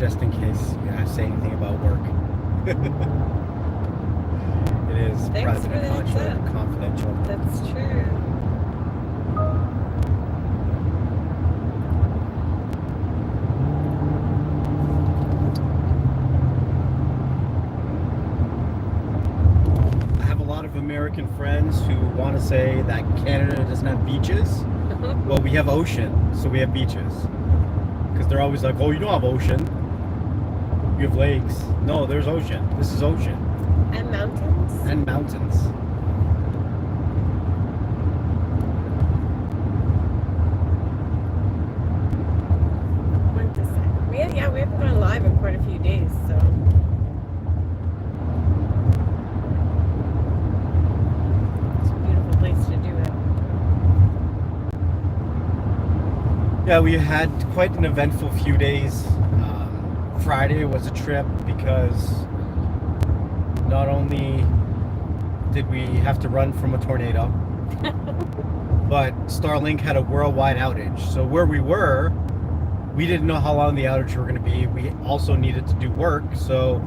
just in case I say anything about work. It is Thanks private for the and heads up. confidential. That's true. I have a lot of American friends who want to say that Canada doesn't have beaches. Well, we have ocean, so we have beaches. Because they're always like, oh, you don't have ocean. You have lakes. No, there's ocean. This is ocean. And mountains? And mountains. What to say? We haven't gone live in quite a few days, so. It's a beautiful place to do it. Yeah, we had quite an eventful few days. Friday was a trip because not only did we have to run from a tornado, but Starlink had a worldwide outage. So where we were, we didn't know how long the outage were going to be. We also needed to do work. So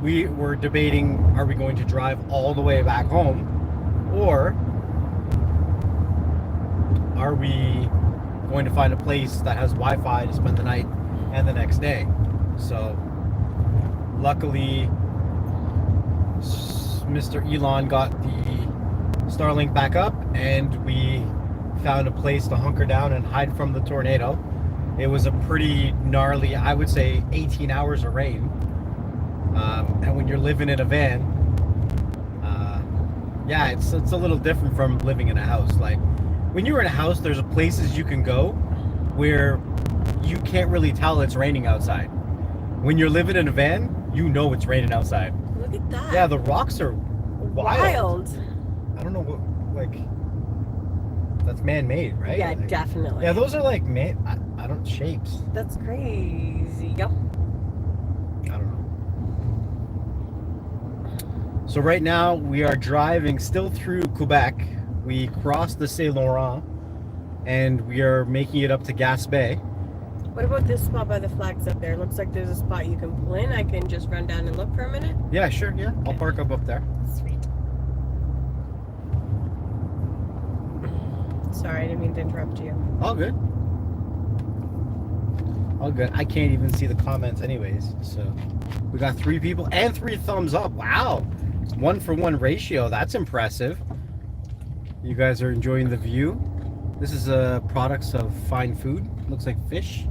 we were debating, are we going to drive all the way back home, or are we going to find a place that has Wi-Fi to spend the night and the next day? So luckily Mr. Elon got the Starlink back up, and we found a place to hunker down and hide from the tornado. It was a pretty gnarly, I would say, 18 hours of rain. And when you're living in a van, yeah, it's a little different from living in a house. Like when you're in a house, there's places you can go where you can't really tell it's raining outside. When you're living in a van, you know it's raining outside. Look at that. Yeah, the rocks are wild. I don't know what, like, that's man-made, right? Yeah, like, definitely. Yeah, those are like I don't shapes. That's crazy. Yep. I don't know. So right now we are driving still through Quebec. We crossed the Saint Laurent, and we are making it up to Gaspe. What about this spot by the flags up there? Looks like there's a spot you can pull in. I can just run down and look for a minute. Yeah, sure. Yeah, I'll park up there. Sweet. Sorry, I didn't mean to interrupt you. All good. All good. I can't even see the comments anyways. So we got 3 people and 3 thumbs up. Wow. 1-for-1 ratio. That's impressive. You guys are enjoying the view. This is products of fine food. Looks like fish.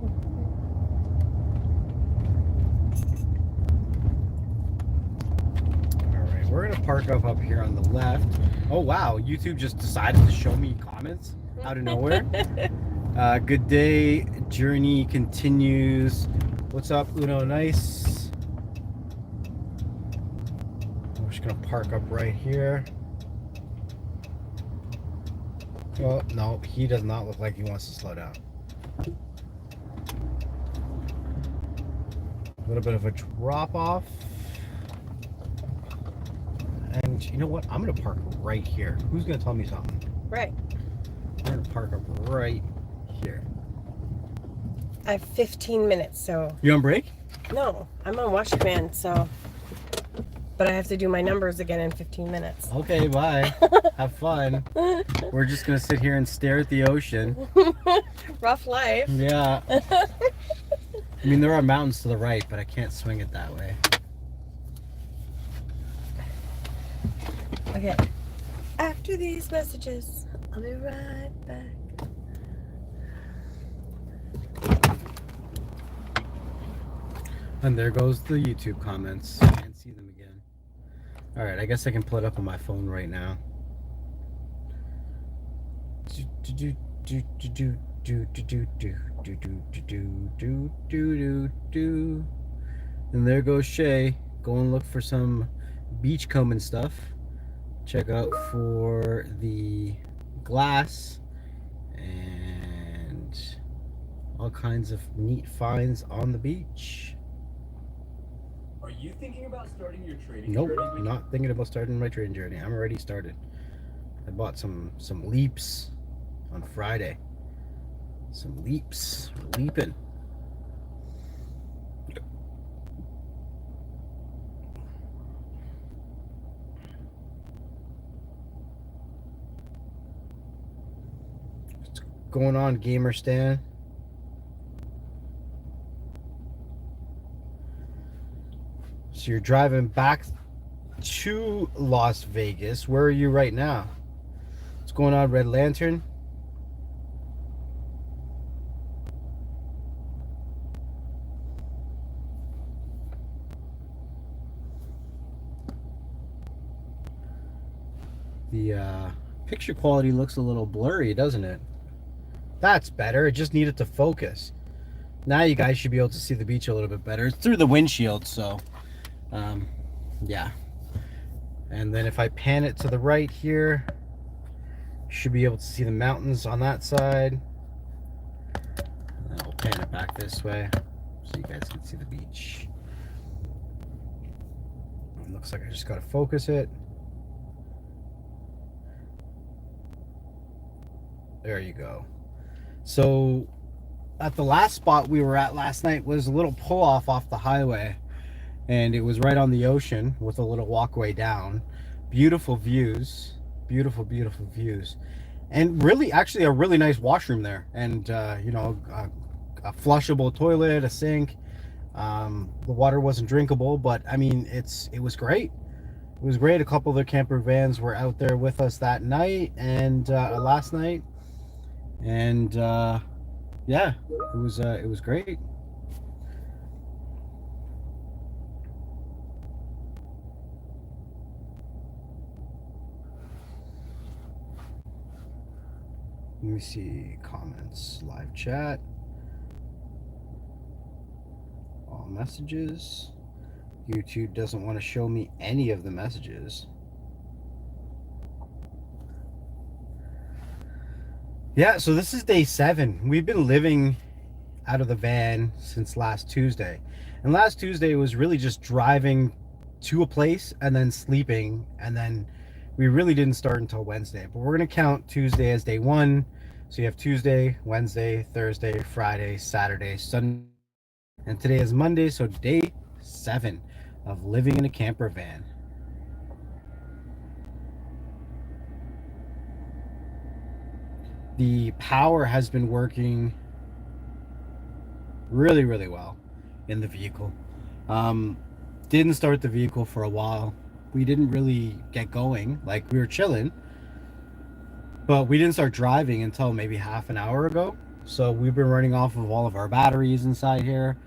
Alright, we're gonna park up here on the left. Oh wow, YouTube just decided to show me comments out of nowhere. Good day, journey continues. What's up, Uno? Nice. We're just gonna park up right here. Well, no, he does not look like he wants to slow down. A little bit of a drop off. And you know what? I'm going to park right here. Who's going to tell me something? Right. I'm going to park up right here. I have 15 minutes, so. You on break? No, I'm on watch command, so. But I have to do my numbers again in 15 minutes. Okay, bye. Have fun. We're just going to sit here and stare at the ocean. Rough life. Yeah. I mean, there are mountains to the right, but I can't swing it that way. Okay. After these messages, I'll be right back. And there goes the YouTube comments. Can't see them again. Alright, I guess I can pull it up on my phone right now. And there goes Shay. Go and look for some beachcomb and stuff. Check out for the glass and all kinds of neat finds on the beach. Are you thinking about starting your trading Nope, journey? not thinking about starting my trading journey. I'm already started. I bought some leaps on Friday. Some leaps. Leaping. going on, Gamer Stan? So you're driving back to Las Vegas. Where are you right now? What's going on, Red Lantern? The picture quality looks a little blurry, doesn't it? That's better. It just needed to focus. Now you guys should be able to see the beach a little bit better. It's through the windshield, so yeah. And then if I pan it to the right here, you should be able to see the mountains on that side. And then I'll pan it back this way so you guys can see the beach. It looks like I just gotta focus it. There you go. So at the last spot we were at last night was a little pull off the highway, and it was right on the ocean with a little walkway down. Beautiful views, beautiful views, and really actually a really nice washroom there, and you know, a flushable toilet, a sink. The water wasn't drinkable, but I mean it was great. It was great. A couple of the camper vans were out there with us that night and last night, and yeah, it was great. Let me see comments, live chat, all messages. YouTube doesn't want to show me any of the messages. Yeah, so this is day 7. We've been living out of the van since last Tuesday. And last Tuesday was really just driving to a place and then sleeping, and then we really didn't start until Wednesday. But we're going to count Tuesday as day 1. So you have Tuesday, Wednesday, Thursday, Friday, Saturday, Sunday, and today is Monday, so day 7 of living in a camper van. The power has been working really well in the vehicle. Didn't start the vehicle for a while. We didn't really get going. Like, we were chilling, but we didn't start driving until maybe half an hour ago. So we've been running off of all of our batteries inside here,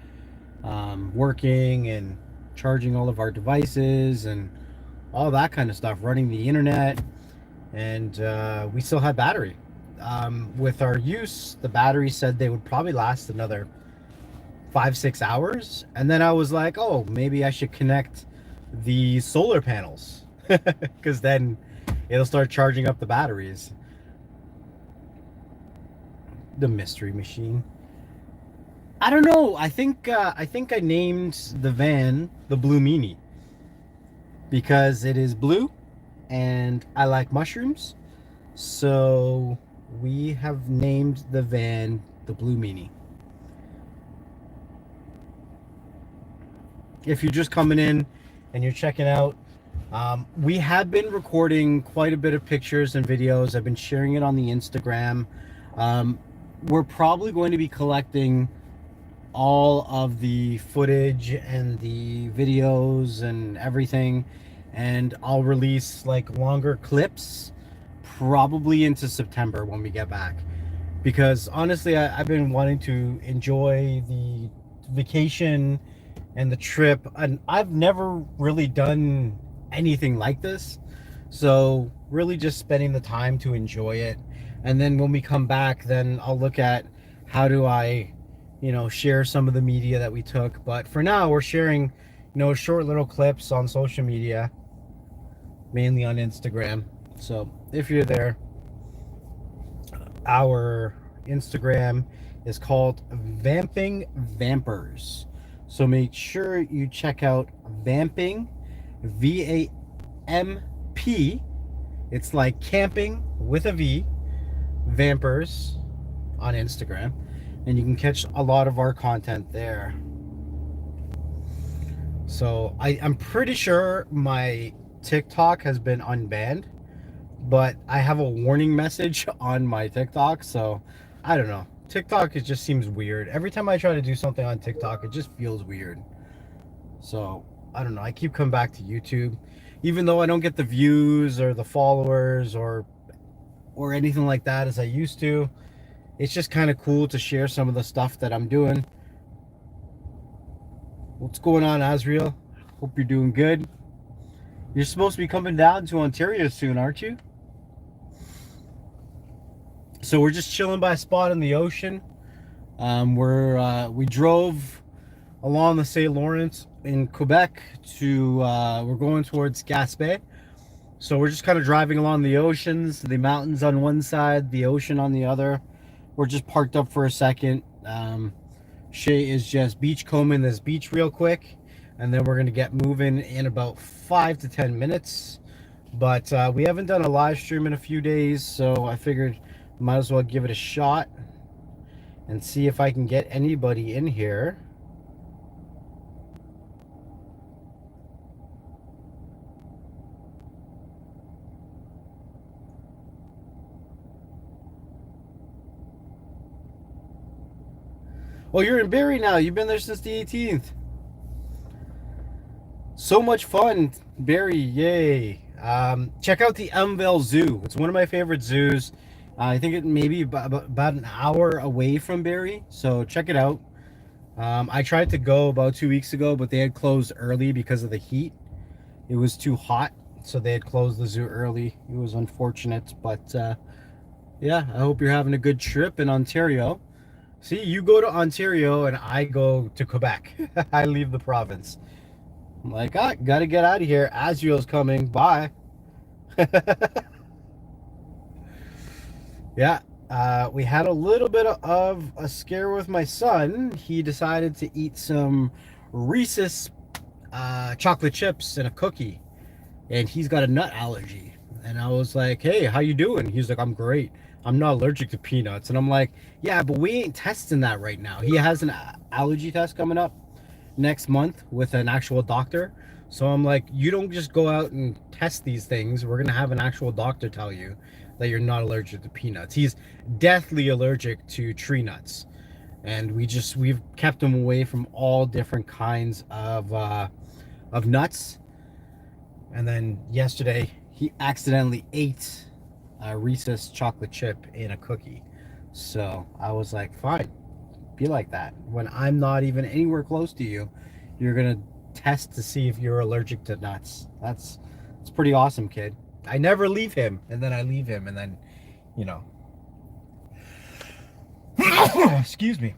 working and charging all of our devices and all that kind of stuff, running the internet, and we still had battery. With our use, the battery said they would probably last another 5-6 hours, and then I was like, oh, maybe I should connect the solar panels because then it'll start charging up the batteries. The mystery machine. I don't know. I think I named the van the Blue Meanie because it is blue and I like mushrooms. So we have named the van the Blue Meanie. If you're just coming in and you're checking out, we have been recording quite a bit of pictures and videos. I've been sharing it on the Instagram. We're probably going to be collecting all of the footage and the videos and everything, and I'll release like longer clips probably into September when we get back, because honestly I've been wanting to enjoy the vacation and the trip, and I've never really done anything like this, so really just spending the time to enjoy it. And then when we come back, then I'll look at how do I, you know, share some of the media that we took. But for now, we're sharing, you know, short little clips on social media, mainly on Instagram. So if you're there, our Instagram is called Vamping Vampers. So make sure you check out Vamping, V-A-M-P. It's like camping with a V, Vampers on Instagram, and you can catch a lot of our content there. So I'm pretty sure my TikTok has been unbanned, but I have a warning message on my TikTok, so I don't know. TikTok, it just seems weird. Every time I try to do something on TikTok, it just feels weird. So, I don't know. I keep coming back to YouTube. Even though I don't get the views or the followers or anything like that as I used to, it's just kind of cool to share some of the stuff that I'm doing. What's going on, Azriel? Hope you're doing good. You're supposed to be coming down to Ontario soon, aren't you? So we're just chilling by a spot in the ocean. We drove along the St. Lawrence in Quebec to we're going towards Gaspe. So we're just kind of driving along the oceans, the mountains on one side, the ocean on the other. We're just parked up for a second. Shay is just beach combing this beach real quick, and then we're gonna get moving in about 5 to 10 minutes. But we haven't done a live stream in a few days, so I figured might as well give it a shot and see if I can get anybody in here. Oh, you're in Barrie now. You've been there since the 18th. So much fun, Barrie. Yay. Check out the nxtlvl Zoo. It's one of my favorite zoos. I think it may be about an hour away from Barrie, so check it out. I tried to go about 2 weeks ago, but they had closed early because of the heat. It was too hot, so they had closed the zoo early. It was unfortunate, but yeah, I hope you're having a good trip in Ontario. See, you go to Ontario and I go to Quebec. I leave the province. I'm like, gotta get out of here. Azriel's coming. Bye. Yeah, we had a little bit of a scare with my son. He decided to eat some Reese's chocolate chips and a cookie, and he's got a nut allergy. And I was like, hey, how you doing? He's like, I'm great. I'm not allergic to peanuts. And I'm like, yeah, but we ain't testing that right now. He has an allergy test coming up next month with an actual doctor. So I'm like, you don't just go out and test these things. We're gonna have an actual doctor tell you that you're not allergic to peanuts. He's deathly allergic to tree nuts, and we've kept him away from all different kinds of nuts. And then yesterday he accidentally ate a Reese's chocolate chip in a cookie. So I was like, fine, be like that. When I'm not even anywhere close to you, you're gonna test to see if you're allergic to nuts. It's pretty awesome, kid. I never leave him, and then I leave him, and then, you know. Excuse me.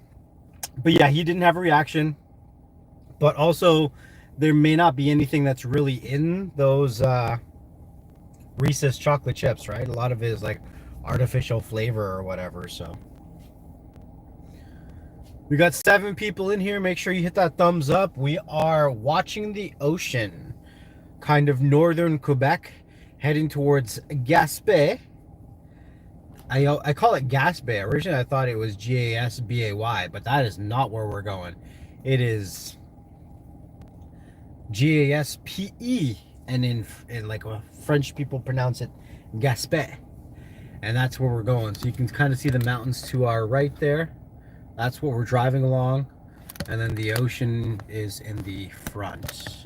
But yeah, he didn't have a reaction. But also, there may not be anything that's really in those Reese's chocolate chips, right? A lot of it is like artificial flavor or whatever, so. We got 7 people in here. Make sure you hit that thumbs up. We are watching the ocean, kind of northern Quebec, heading towards Gaspe. I call it Gaspe. Originally, I thought it was Gasbay, but that is not where we're going. It is Gaspe, and in like French people pronounce it Gaspe, and that's where we're going. So you can kind of see the mountains to our right there. That's what we're driving along, and then the ocean is in the front.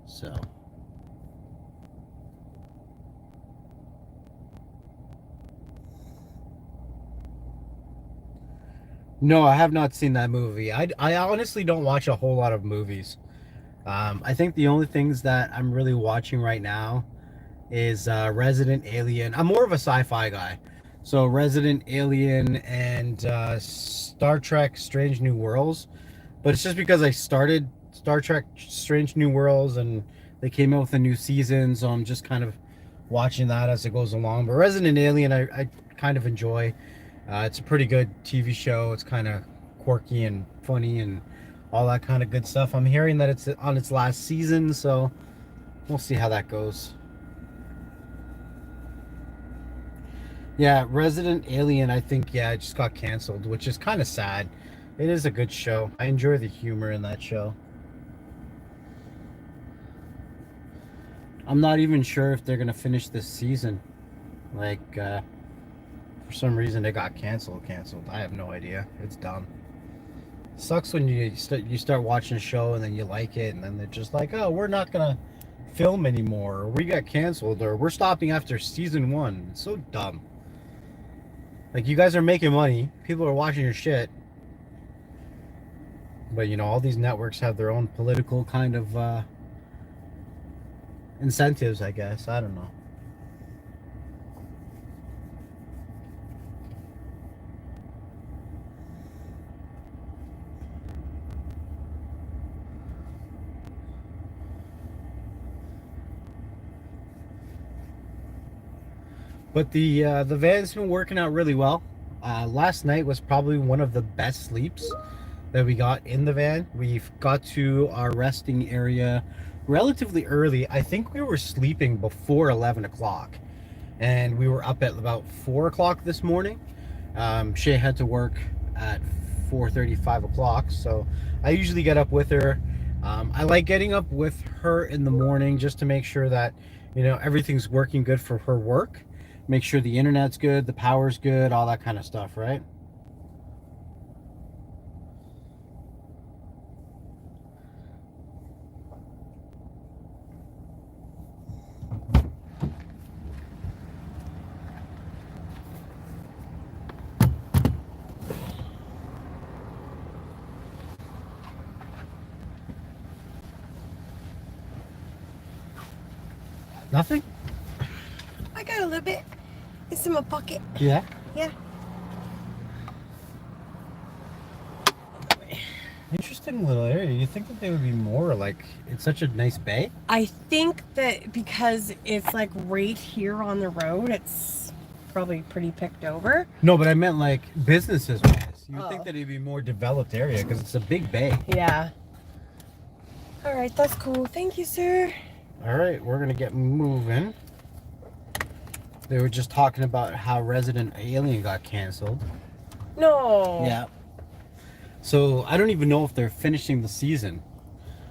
So no, I have not seen that movie. I honestly don't watch a whole lot of movies. I think the only things that I'm really watching right now is Resident Alien. I'm more of a sci-fi guy. So Resident Alien and Star Trek Strange New Worlds. But it's just because I started Star Trek Strange New Worlds and they came out with a new season. So I'm just kind of watching that as it goes along. But Resident Alien, I kind of enjoy. It's a pretty good TV show. It's kind of quirky and funny and all that kind of good stuff. I'm hearing that it's on its last season, so we'll see how that goes. Yeah, Resident Alien, I think, yeah, it just got canceled, which is kind of sad. It is a good show. I enjoy the humor in that show. I'm not even sure if they're going to finish this season. Like, For some reason, it got canceled. I have no idea. It's dumb. Sucks when you start watching a show and then you like it, and then they're just like, oh, we're not gonna film anymore, or we got canceled, or we're stopping after season 1. It's so dumb. Like, you guys are making money, people are watching your shit, but you know, all these networks have their own political kind of incentives, I guess. I don't know. But the van's been working out really well. Last night was probably one of the best sleeps that we got in the van. We've got to our resting area relatively early. I think we were sleeping before 11 o'clock. And we were up at about 4 o'clock this morning. Shay had to work at 4:30, 5 o'clock. So I usually get up with her. I like getting up with her in the morning just to make sure that, you know, everything's working good for her work. Make sure the internet's good, the power's good, all that kind of stuff, right? Nothing? I got a little bit. It's in my pocket. Yeah? Yeah. Interesting little area. You think that they would be more like, it's such a nice bay? I think that because it's like right here on the road, it's probably pretty picked over. No, but I meant like businesses wise. You would Oh. think that it'd be more developed area because it's a big bay. Yeah. All right, that's cool. Thank you, sir. All right, we're gonna get moving. They were just talking about how Resident Alien got canceled. No. Yeah. So I don't even know if they're finishing the season.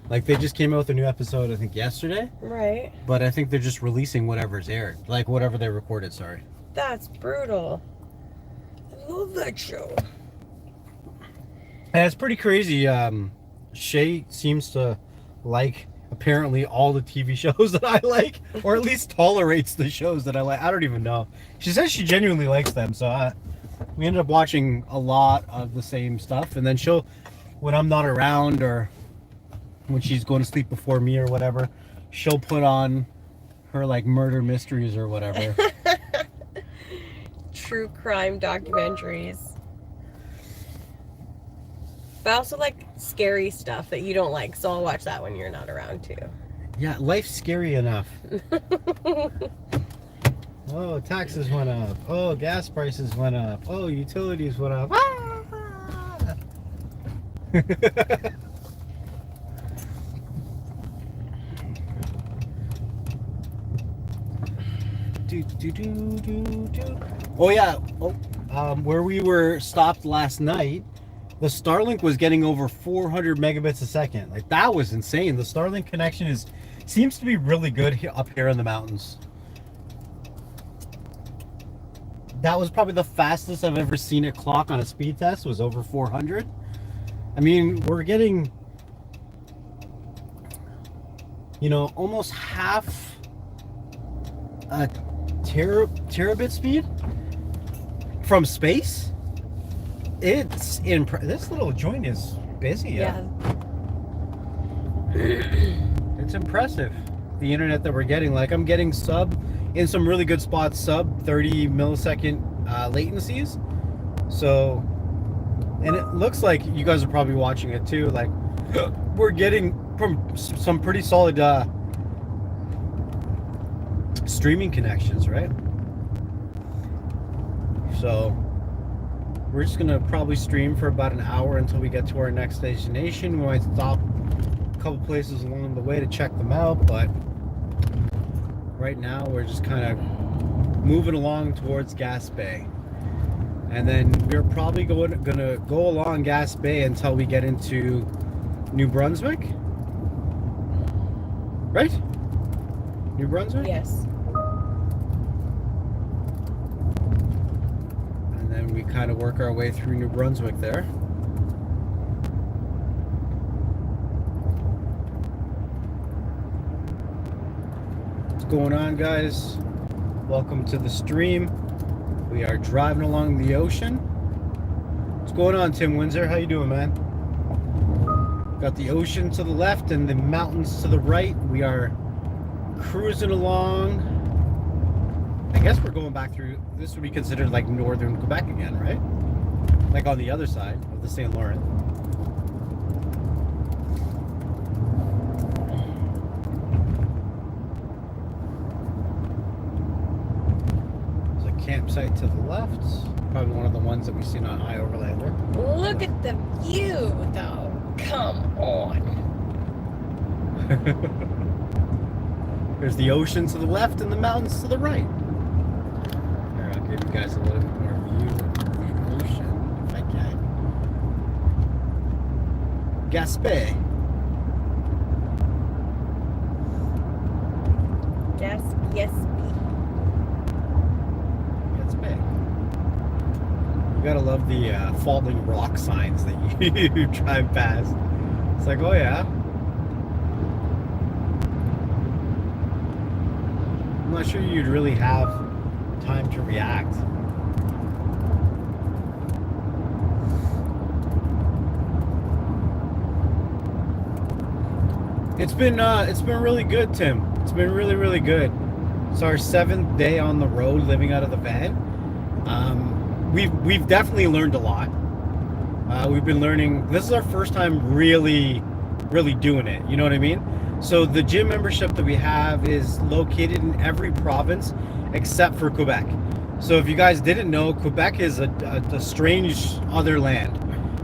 Like, they just came out with a new episode, I think, yesterday. Right. But I think they're just releasing whatever's aired. Like, whatever they recorded, sorry. That's brutal. I love that show. And it's pretty crazy. Shay seems to like, apparently, all the TV shows that I like. Or at least tolerates the shows that I like. I don't even know. She says she genuinely likes them. So we ended up watching a lot of the same stuff. And then she'll, when I'm not around or when she's going to sleep before me or whatever, she'll put on her like murder mysteries or whatever. True crime documentaries. But I also like scary stuff that you don't like, so I'll watch that when you're not around too. Yeah, life's scary enough. Oh, taxes went up. Oh, gas prices went up. Oh, utilities went up. Ah! Oh yeah. Where we were stopped last night, the Starlink was getting over 400 megabits a second. Like, that was insane. The Starlink connection seems to be really good up here in the mountains. That was probably the fastest I've ever seen it clock on a speed test, was over 400. I mean, we're getting, you know, almost half a terabit speed from space. It's this little joint is busy. Yeah. It's impressive, the internet that we're getting. Like, I'm getting in some really good spots, sub 30 millisecond latencies. So, and it looks like you guys are probably watching it too. Like, we're getting from some pretty solid streaming connections, right? So we're just gonna probably stream for about an hour until we get to our next destination. We might stop a couple places along the way to check them out, but right now we're just kind of moving along towards Gaspe, and then we're probably gonna go along Gaspe until we get into New Brunswick, right? New Brunswick? Yes. and we kind of work our way through New Brunswick there. What's going on, guys? Welcome to the stream. We are driving along the ocean. What's going on, Tim Windsor? How you doing, man? Got the ocean to the left and the mountains to the right. We are cruising along. I guess we're going back through, this would be considered like northern Quebec again, right? Like on the other side of the St. Lawrence. There's a campsite to the left. Probably one of the ones that we've seen on High Overlander. Look at the view, though. Come on. There's the ocean to the left and the mountains to the right. Here, I'll give you guys a little bit more view of the ocean, if I can. Gaspe. Yes, yes. Gaspe. You gotta love the falling rock signs that you drive past. It's like, oh yeah. I'm not sure you'd really have time to react. It's been really good, Tim. It's been really good. It's our 7th day on the road living out of the van. We've definitely learned a lot. We've been learning. This is our first time really doing it. You know what I mean? So the gym membership that we have is located in every province except for Quebec. So if you guys didn't know, Quebec is a strange other land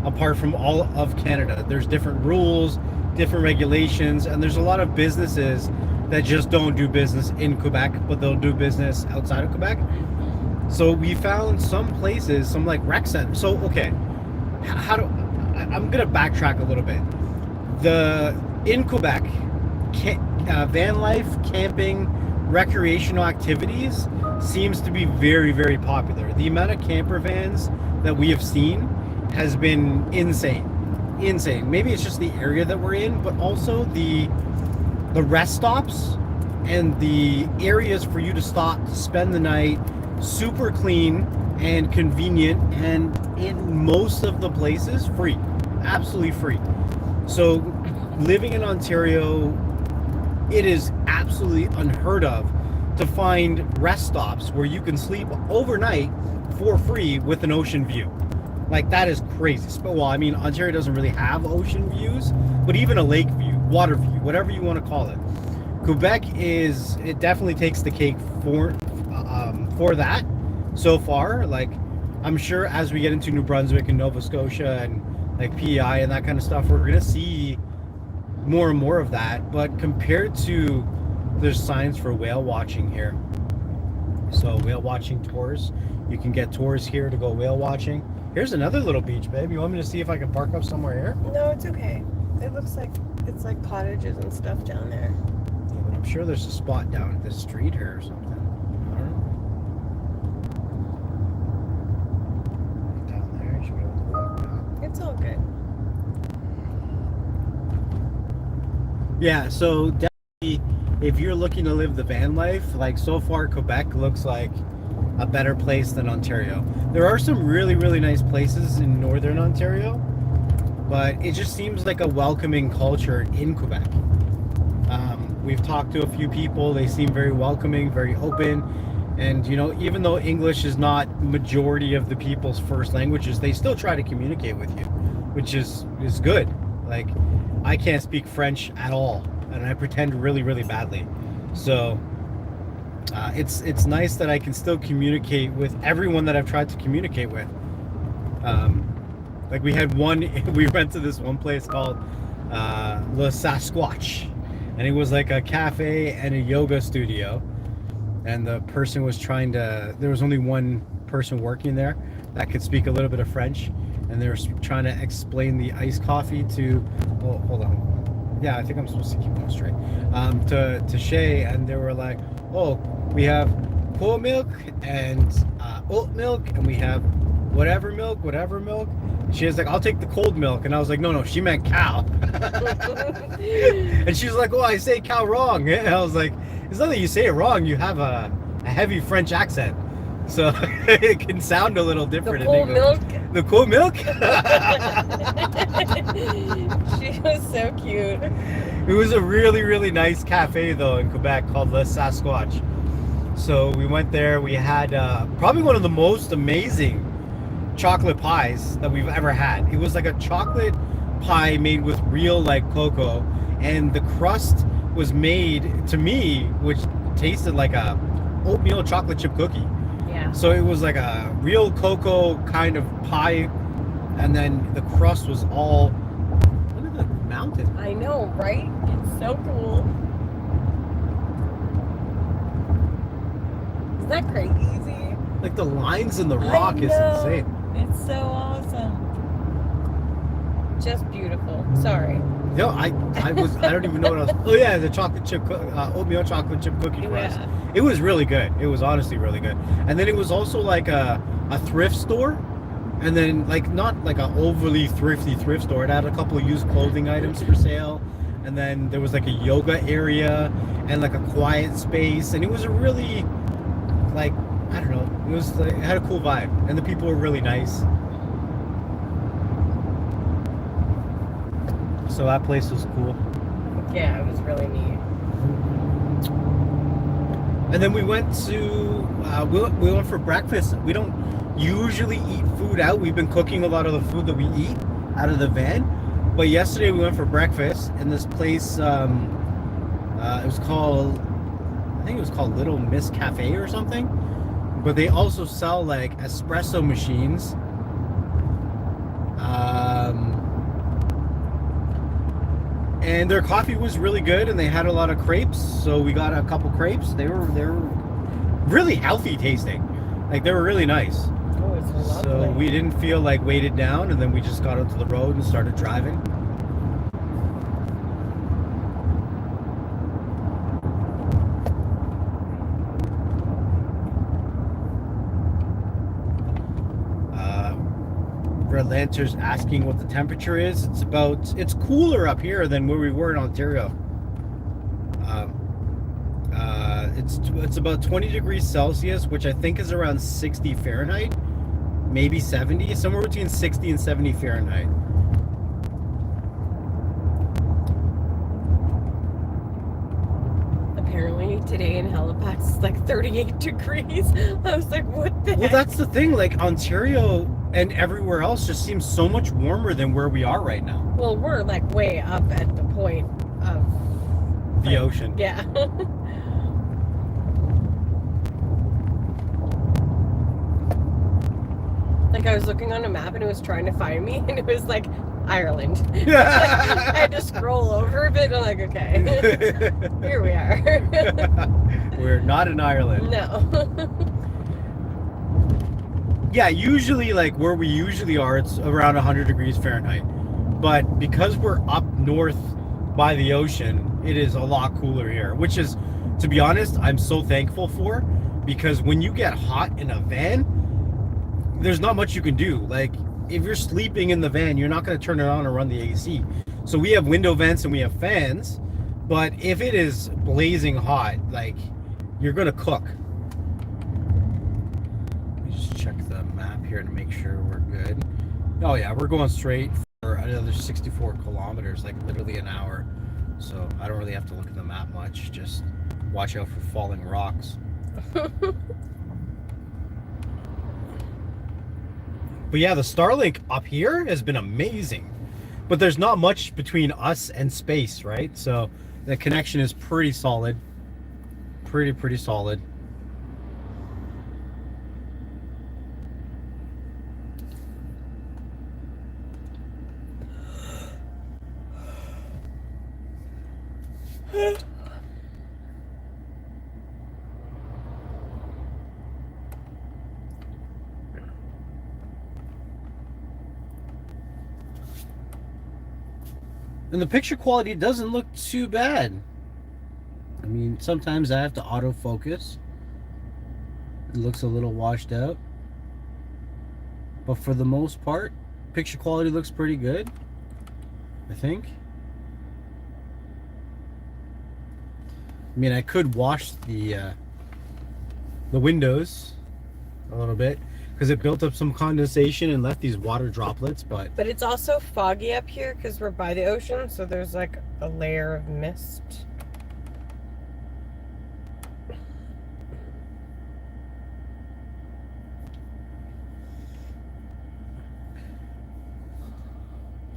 apart from all of Canada. There's different rules, different regulations, and there's a lot of businesses that just don't do business in Quebec, but they'll do business outside of Quebec. So we found some places, some like rec centers. So, okay, I'm gonna backtrack a little bit. In Quebec, van life, camping, recreational activities seems to be very popular. The amount of camper vans that we have seen has been insane. Maybe it's just the area that we're in, but also the rest stops and the areas for you to stop to spend the night, super clean and convenient, and in most of the places free, absolutely free. So living in Ontario, it is absolutely unheard of to find rest stops where you can sleep overnight for free with an ocean view. Like, that is crazy. Well, I mean, Ontario doesn't really have ocean views, but even a lake view, water view, whatever you want to call it. Quebec it definitely takes the cake for that so far. Like, I'm sure as we get into New Brunswick and Nova Scotia and like PEI and that kind of stuff, we're going to see more and more of that. But compared to, there's signs for whale watching here. So whale watching tours, you can get tours here to go whale watching. Here's another little beach, babe. You want me to see if I can park up somewhere here? No, it's okay. It looks like it's like cottages and stuff down there. Yeah, but I'm sure there's a spot down at this street here or something. I don't know. Down there, you should be able to walk down. It's all good. Yeah, so definitely, if you're looking to live the van life, like, so far Quebec looks like a better place than Ontario. There are some really nice places in northern Ontario, but it just seems like a welcoming culture in Quebec. We've talked to a few people. They seem very welcoming, very open, and you know, even though English is not majority of the people's first languages, they still try to communicate with you, which is good. Like, I can't speak French at all, and I pretend really badly. So it's nice that I can still communicate with everyone that I've tried to communicate with. Like, we went to this one place called Le Sasquatch, and it was like a cafe and a yoga studio, and the person was there was only one person working there that could speak a little bit of French, and they were trying to explain the iced coffee to, oh, hold on, yeah, I think I'm supposed to keep going straight, to Shay, and they were like, oh, we have poor milk and oat milk, and we have whatever milk, whatever milk. She was like, I'll take the cold milk. And I was like, no, she meant cow. And she was like, oh, I say cow wrong. And I was like, it's not that you say it wrong. You have a heavy French accent. So it can sound a little different. The cold milk. The cold milk? She was so cute. It was a really, really nice cafe, though, in Quebec called Le Sasquatch. So we went there. We had probably one of the most amazing chocolate pies that we've ever had. It was like a chocolate pie made with real like cocoa, and the crust was made, to me, which tasted like a oatmeal chocolate chip cookie. Yeah. So it was like a real cocoa kind of pie, and then the crust was all, look at the mountain. I know, right? It's so cool. Isn't that crazy? Like the lines in the rock is insane. It's so awesome. Just beautiful. Sorry. No, I don't even know what else. Oh yeah, the chocolate chip, oatmeal chocolate chip cookie crust. Yeah. It was really good. It was honestly really good. And then it was also like a thrift store, and then like not like an overly thrifty thrift store. It had a couple of used clothing items for sale, and then there was like a yoga area and like a quiet space, and it was a really, like, I don't know, it was like, it had a cool vibe, and the people were really nice. So that place was cool. Yeah, it was really neat. And then we went to we went for breakfast. We don't usually eat food out. We've been cooking a lot of the food that we eat out of the van. But yesterday we went for breakfast in this place. It was called, I think it was called Little Miss Cafe or something. But they also sell like espresso machines. And their coffee was really good, and they had a lot of crepes, so we got a couple crepes. They were really healthy tasting, like they were really nice. Oh, it's lovely. So we didn't feel like weighted down, and then we just got onto the road and started driving. Lanter's asking what the temperature is. It's cooler up here than where we were in Ontario. It's about 20 degrees Celsius, which I think is around 60 Fahrenheit, maybe 70, somewhere between 60 and 70 Fahrenheit. Apparently today in Halifax it's like 38 degrees. I was like, what the Well, heck? that's the thing, like Ontario and everywhere else just seems so much warmer than where we are right now. Well, we're like way up at the point of The ocean. Yeah. Like I was looking on a map and it was trying to find me, and it was like Ireland. I had to scroll over a bit, and I'm like, okay, here we are. We're not in Ireland. No. Yeah, usually like where we usually are, it's around 100 degrees Fahrenheit. But because we're up north by the ocean, it is a lot cooler here, which is, to be honest, I'm so thankful for, because when you get hot in a van, there's not much you can do. Like if you're sleeping in the van, you're not going to turn it on or run the AC. So we have window vents and we have fans, but if it is blazing hot, like you're going to cook. Just check the map here to make sure we're good. Oh yeah, we're going straight for another 64 kilometers, like literally an hour. So I don't really have to look at the map much. Just watch out for falling rocks. But yeah, the Starlink up here has been amazing. But there's not much between us and space, right? So the connection is pretty solid. Pretty solid. And the picture quality doesn't look too bad. I mean, sometimes I have to autofocus. It looks a little washed out. but for the most part, picture quality looks pretty good, I think. I mean, I could wash the windows a little bit because it built up some condensation and left these water droplets, but it's also foggy up here because we're by the ocean, so there's like a layer of mist.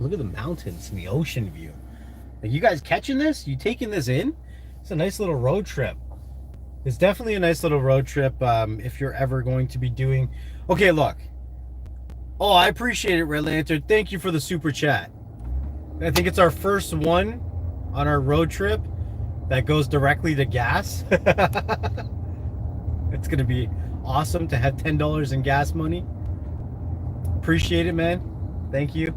look at the mountains and the ocean view. Like, you guys catching this? You taking this in? It's a nice little road trip. It's definitely a nice little road trip if you're ever going to be doing... Okay, look. Oh, I appreciate it, Red Lantern. Thank you for the super chat. I think it's our first one on our road trip that goes directly to gas. It's going to be awesome to have $10 in gas money. Appreciate it, man. Thank you.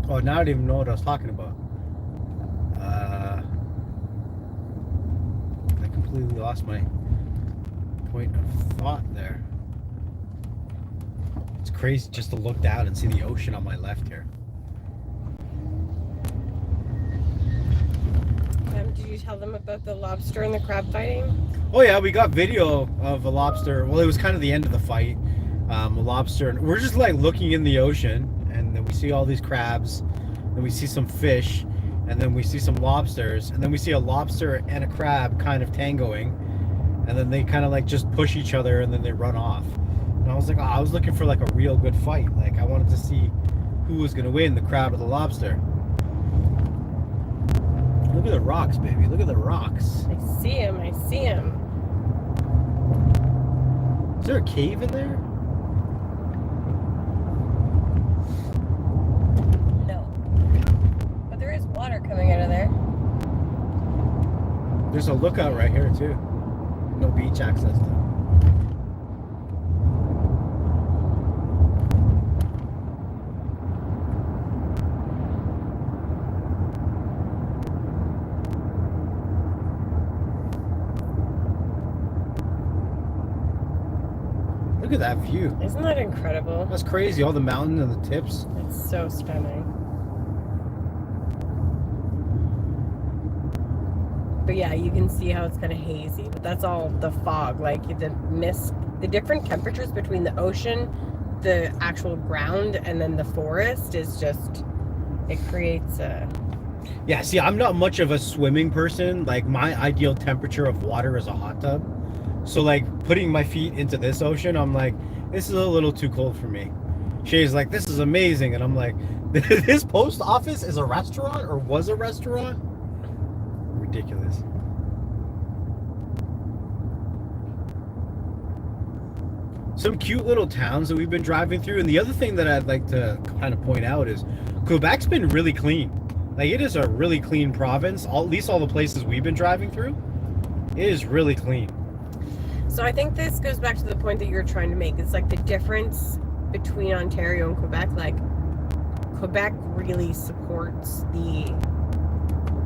Oh, now I don't even know what I was talking about. I completely lost my point of thought there. It's crazy just to look down and see the ocean on my left here. Did you tell them about the lobster and the crab fighting? Oh yeah, we got video of a lobster. Well, it was kind of the end of the fight. A lobster, and we're just like looking in the ocean, and then we see all these crabs, and we see some fish, and then we see some lobsters, and then we see a lobster and a crab kind of tangoing, and then they kind of like just push each other, and then they run off. And I was like, oh, I was looking for like a real good fight. Like, I wanted to see who was gonna win, the crab or the lobster. Look at the rocks, baby. Look at the rocks. I see him. I see him. Is there a cave in there? No. But there is water coming out of there. There's a lookout right here too. No beach access though. Look at that view. Isn't that incredible? That's crazy. All the mountains and the tips. It's so stunning. But yeah, you can see how it's kind of hazy, but that's all the fog, like the mist, the different temperatures between the ocean, the actual ground, and then the forest is just, it creates a... Yeah, see, I'm not much of a swimming person. Like, my ideal temperature of water is a hot tub. So, like, putting my feet into this ocean, I'm like, this is a little too cold for me. Shay's like, this is amazing. And I'm like, this post office is a restaurant or was a restaurant? Ridiculous. Some cute little towns that we've been driving through. And the other thing that I'd like to kind of point out is Quebec's been really clean. Like, it is a really clean province. At least all the places we've been driving through, it is really clean. So I think this goes back to the point that you're trying to make. It's like the difference between Ontario and Quebec. Like, Quebec really supports the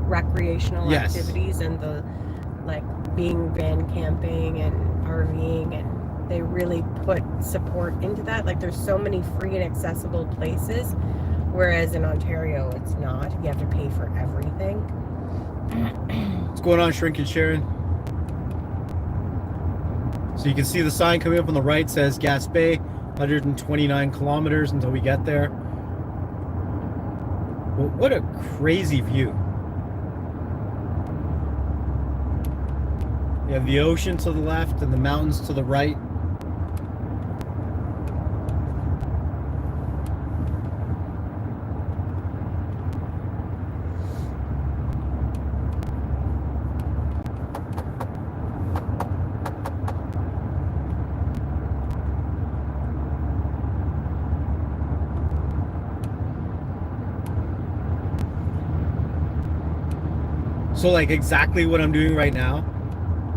recreational activities and the, like, being van camping and RVing, and they really put support into that. Like, there's so many free and accessible places, whereas in Ontario it's not. You have to pay for everything. What's going on, Shrink and Sharon? So you can see the sign coming up on the right says Gaspe, 129 kilometers until we get there. Well, what a crazy view. You have the ocean to the left and the mountains to the right. So, like, exactly what I'm doing right now,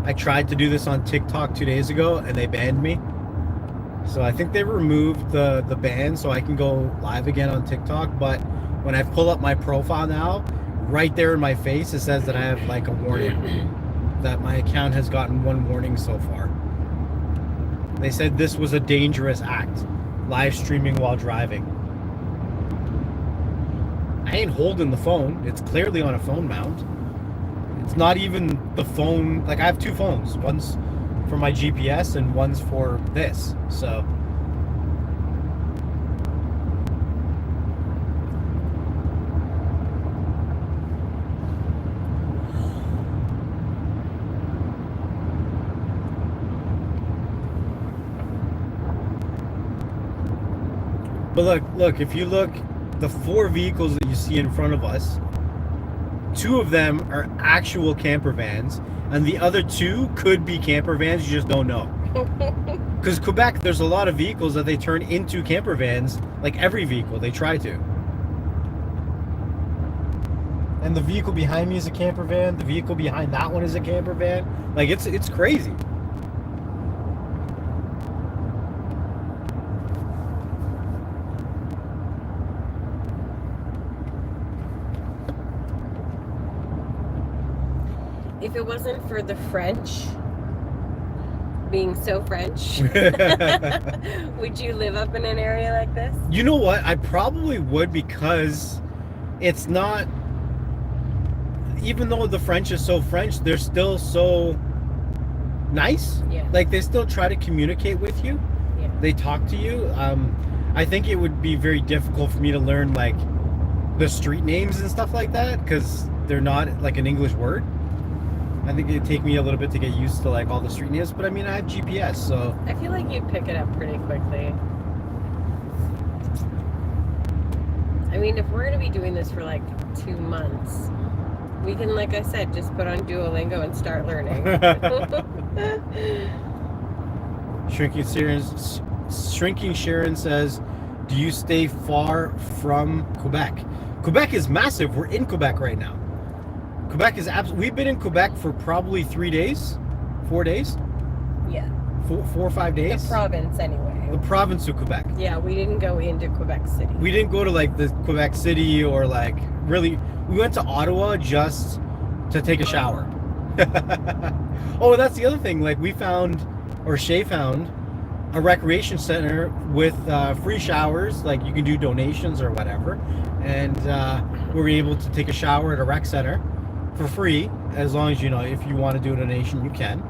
I tried to do this on TikTok 2 days ago and they banned me. So I think they removed the ban so I can go live again on TikTok. But when I pull up my profile now, right there in my face, it says that I have like a warning, that my account has gotten one warning so far. They said this was a dangerous act, live streaming while driving. I ain't holding the phone. It's clearly on a phone mount. It's not even the phone. Like, I have two phones. One's for my GPS and one's for this. So but look, if you look, the four vehicles that you see in front of us, two of them are actual camper vans, and the other two could be camper vans, you just don't know. Because Quebec, there's a lot of vehicles that they turn into camper vans, like every vehicle, they try to. And the vehicle behind me is a camper van, the vehicle behind that one is a camper van. Like, it's crazy. If it wasn't for the French being so French, would you live up in an area like this? You know what? I probably would, because it's not, even though the French is so French, they're still so nice. Yeah. Like, they still try to communicate with you. Yeah. They talk to you. I think it would be very difficult for me to learn, like, the street names and stuff like that, because they're not like an English word. I think it'd take me a little bit to get used to, like, all the street names, but I mean, I have GPS, so I feel like you'd pick it up pretty quickly. I mean, if we're going to be doing this for like 2 months, we can, like I said, just put on Duolingo and start learning. Shrinking Sharon says, do you stay far from Quebec? Quebec is massive. We're in Quebec right now. Quebec is we've been in Quebec for probably 4 days. Yeah. 4 or 5 days. The province, anyway. The province of Quebec. Yeah, we didn't go into Quebec City. We didn't go to, like, the Quebec City, or, like, really, we went to Ottawa just to take a shower. Oh, that's the other thing. Like, we found, or Shay found, a recreation center with free showers. Like, you can do donations or whatever. And we were able to take a shower at a rec center for free, as long as, you know, if you want to do a donation, you can.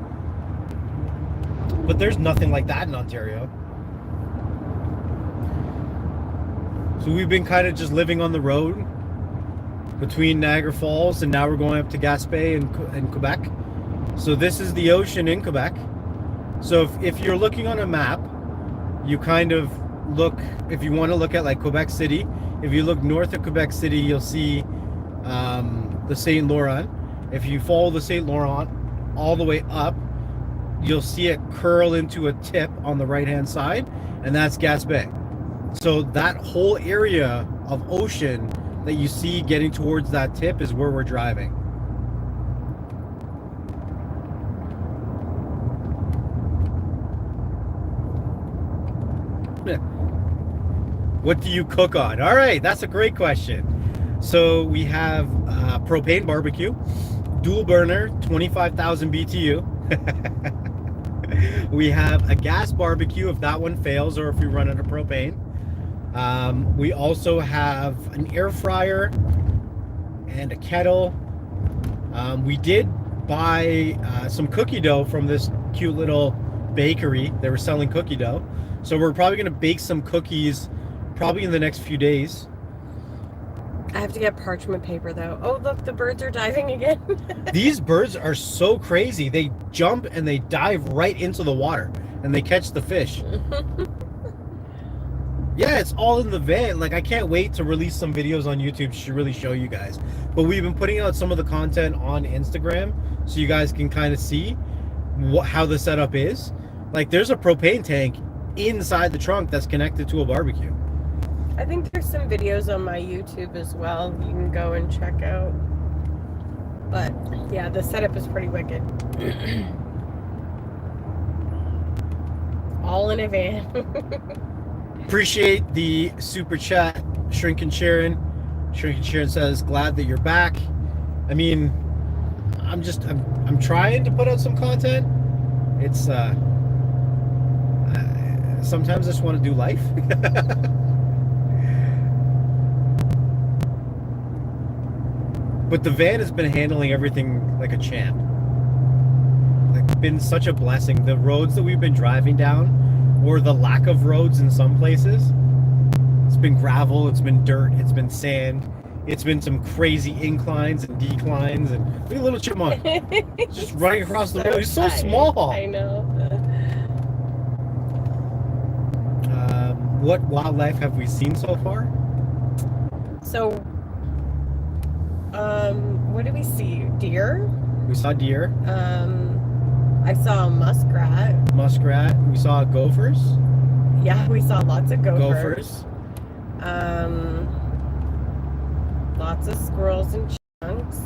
But there's nothing like that in Ontario. So we've been kind of just living on the road between Niagara Falls, and now we're going up to Gaspe and Quebec. So this is the ocean in Quebec. So if you're looking on a map, you kind of look, if you want to look at, like, Quebec City, if you look north of Quebec City, you'll see the St. Laurent. If you follow the St. Laurent all the way up, you'll see it curl into a tip on the right hand side, and that's Gaspe. So that whole area of ocean that you see getting towards that tip is where we're driving. What do you cook on? All right, that's a great question. So we have propane barbecue, dual burner, 25,000 BTU. We have a gas barbecue if that one fails, or if we run out of propane. We also have an air fryer and a kettle. We did buy some cookie dough from this cute little bakery. They were selling cookie dough. So we're probably going to bake some cookies probably in the next few days. I have to get parchment paper, though. Oh, look, the birds are diving again. These birds are so crazy. They jump and they dive right into the water, and they catch the fish. Yeah, it's all in the van. Like, I can't wait to release some videos on YouTube to really show you guys. But we've been putting out some of the content on Instagram, so you guys can kind of see how the setup is. Like, there's a propane tank inside the trunk that's connected to a barbecue. I think there's some videos on my YouTube as well you can go and check out. But yeah, the setup is pretty wicked. All in a van. Appreciate the super chat, Shrinking Sharon. Shrinking Sharon says, glad that you're back. I mean, I'm trying to put out some content. It's sometimes I just want to do life. But the van has been handling everything like a champ. Like, been such a blessing. The roads that we've been driving down, or the lack of roads in some places, it's been gravel, it's been dirt, it's been sand, it's been some crazy inclines and declines. And look at little chipmunk just running across the road. He's so small. I know. What wildlife have we seen so far? So, what did we see? Deer? We saw deer. I saw a muskrat. Muskrat. We saw gophers. Yeah, we saw lots of gophers. Lots of squirrels and chunks.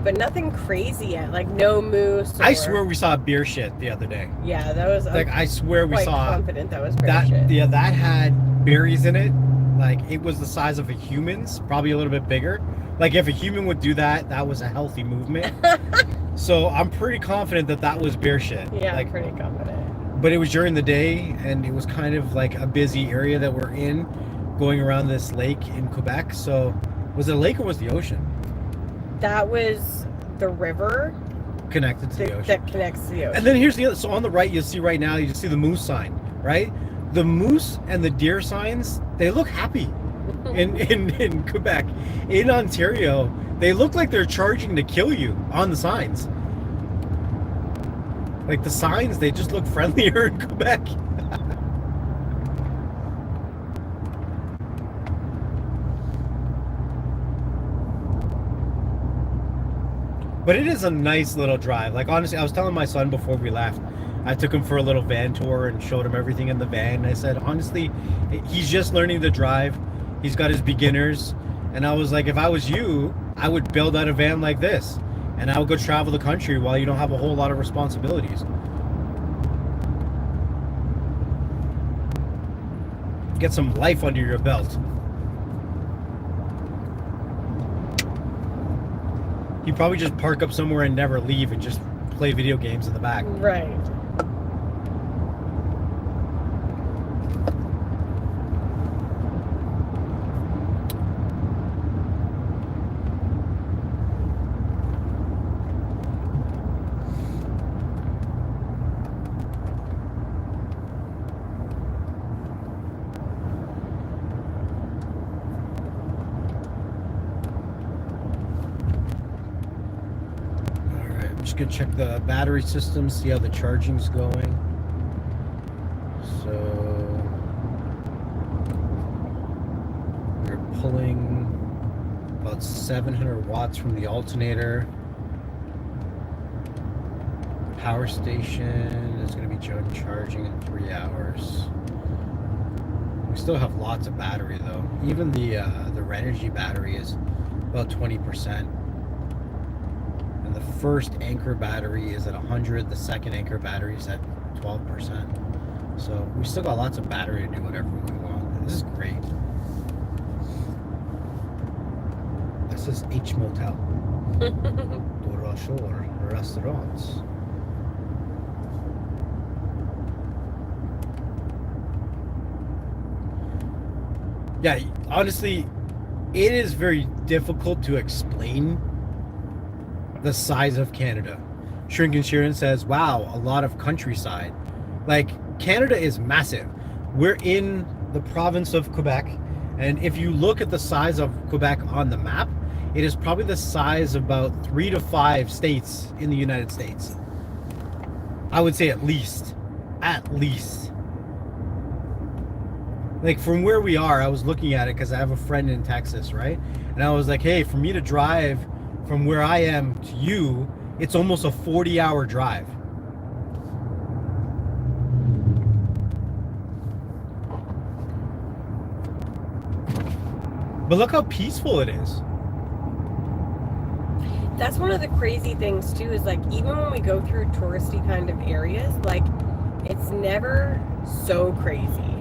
But nothing crazy yet. Like no moose. I swear we saw beer shit the other day. Yeah, that was like I swear we quite saw. Confident that was beer that. shit. Yeah, that had berries in it. Like it was the size of a human's, probably a little bit bigger. Like if a human would do that, that was a healthy movement. So I'm pretty confident that that was beer shit. Yeah, like, I'm pretty confident. But it was during the day, and it was kind of like a busy area that we're in, going around this lake in Quebec. So was it a lake or was it the ocean? That was the river connected to the ocean. That connects to the ocean. And then here's the other. So on the right, you'll see right now, you see the moose sign, right? The moose and the deer signs, they look happy in Quebec. In Ontario, they look like they're charging to kill you on the signs. Like the signs, they just look friendlier in Quebec. But it is a nice little drive. Like honestly, I was telling my son before we left, I took him for a little van tour and showed him everything in the van. And I said, honestly, he's just learning to drive. He's got his beginners. And I was like, if I was you, I would build out a van like this. And I would go travel the country while you don't have a whole lot of responsibilities. Get some life under your belt. You probably just park up somewhere and never leave and just play video games in the back. Right. Gonna check the battery system, see how the charging's going. So we're pulling about 700 watts from the alternator. Power station is going to be charging in 3 hours. We still have lots of battery though. Even the Renogy battery is about 20%. And the first Anchor battery is at 100. The second Anchor battery is at 12%. So we still got lots of battery to do whatever we want. This is great. This is H Motel. Dora Shore Restaurants. Yeah, honestly, it is very difficult to explain the size of Canada. Shrink Insurance says, wow, a lot of countryside. Like, Canada is massive. We're in the province of Quebec, and if you look at the size of Quebec on the map, it is probably the size of about 3 to 5 states in the United States. I would say at least. Like, from where we are, I was looking at it because I have a friend in Texas, right? And I was like, hey, for me to drive from where I am to you, it's almost a 40-hour drive. But look how peaceful it is. That's one of the crazy things too, is like even when we go through touristy kind of areas, like it's never so crazy.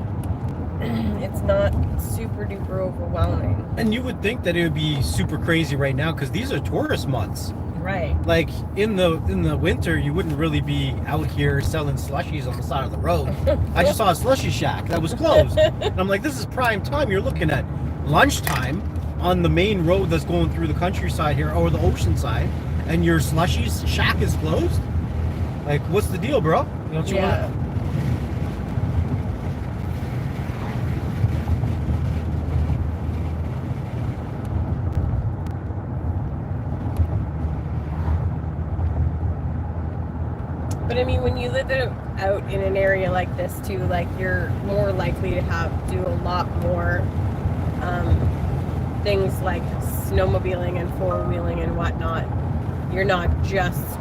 It's not super duper overwhelming. And you would think that it would be super crazy right now because these are tourist months. Right. Like in the winter, you wouldn't really be out here selling slushies on the side of the road. I just saw a slushy shack that was closed. And I'm like, this is prime time. You're looking at lunchtime on the main road that's going through the countryside here or the ocean side, and your slushy shack is closed. Like, what's the deal, bro? Don't you Yeah. want? But I mean, when you live out in an area like this too, like you're more likely to do a lot more things like snowmobiling and four-wheeling and whatnot. You're not just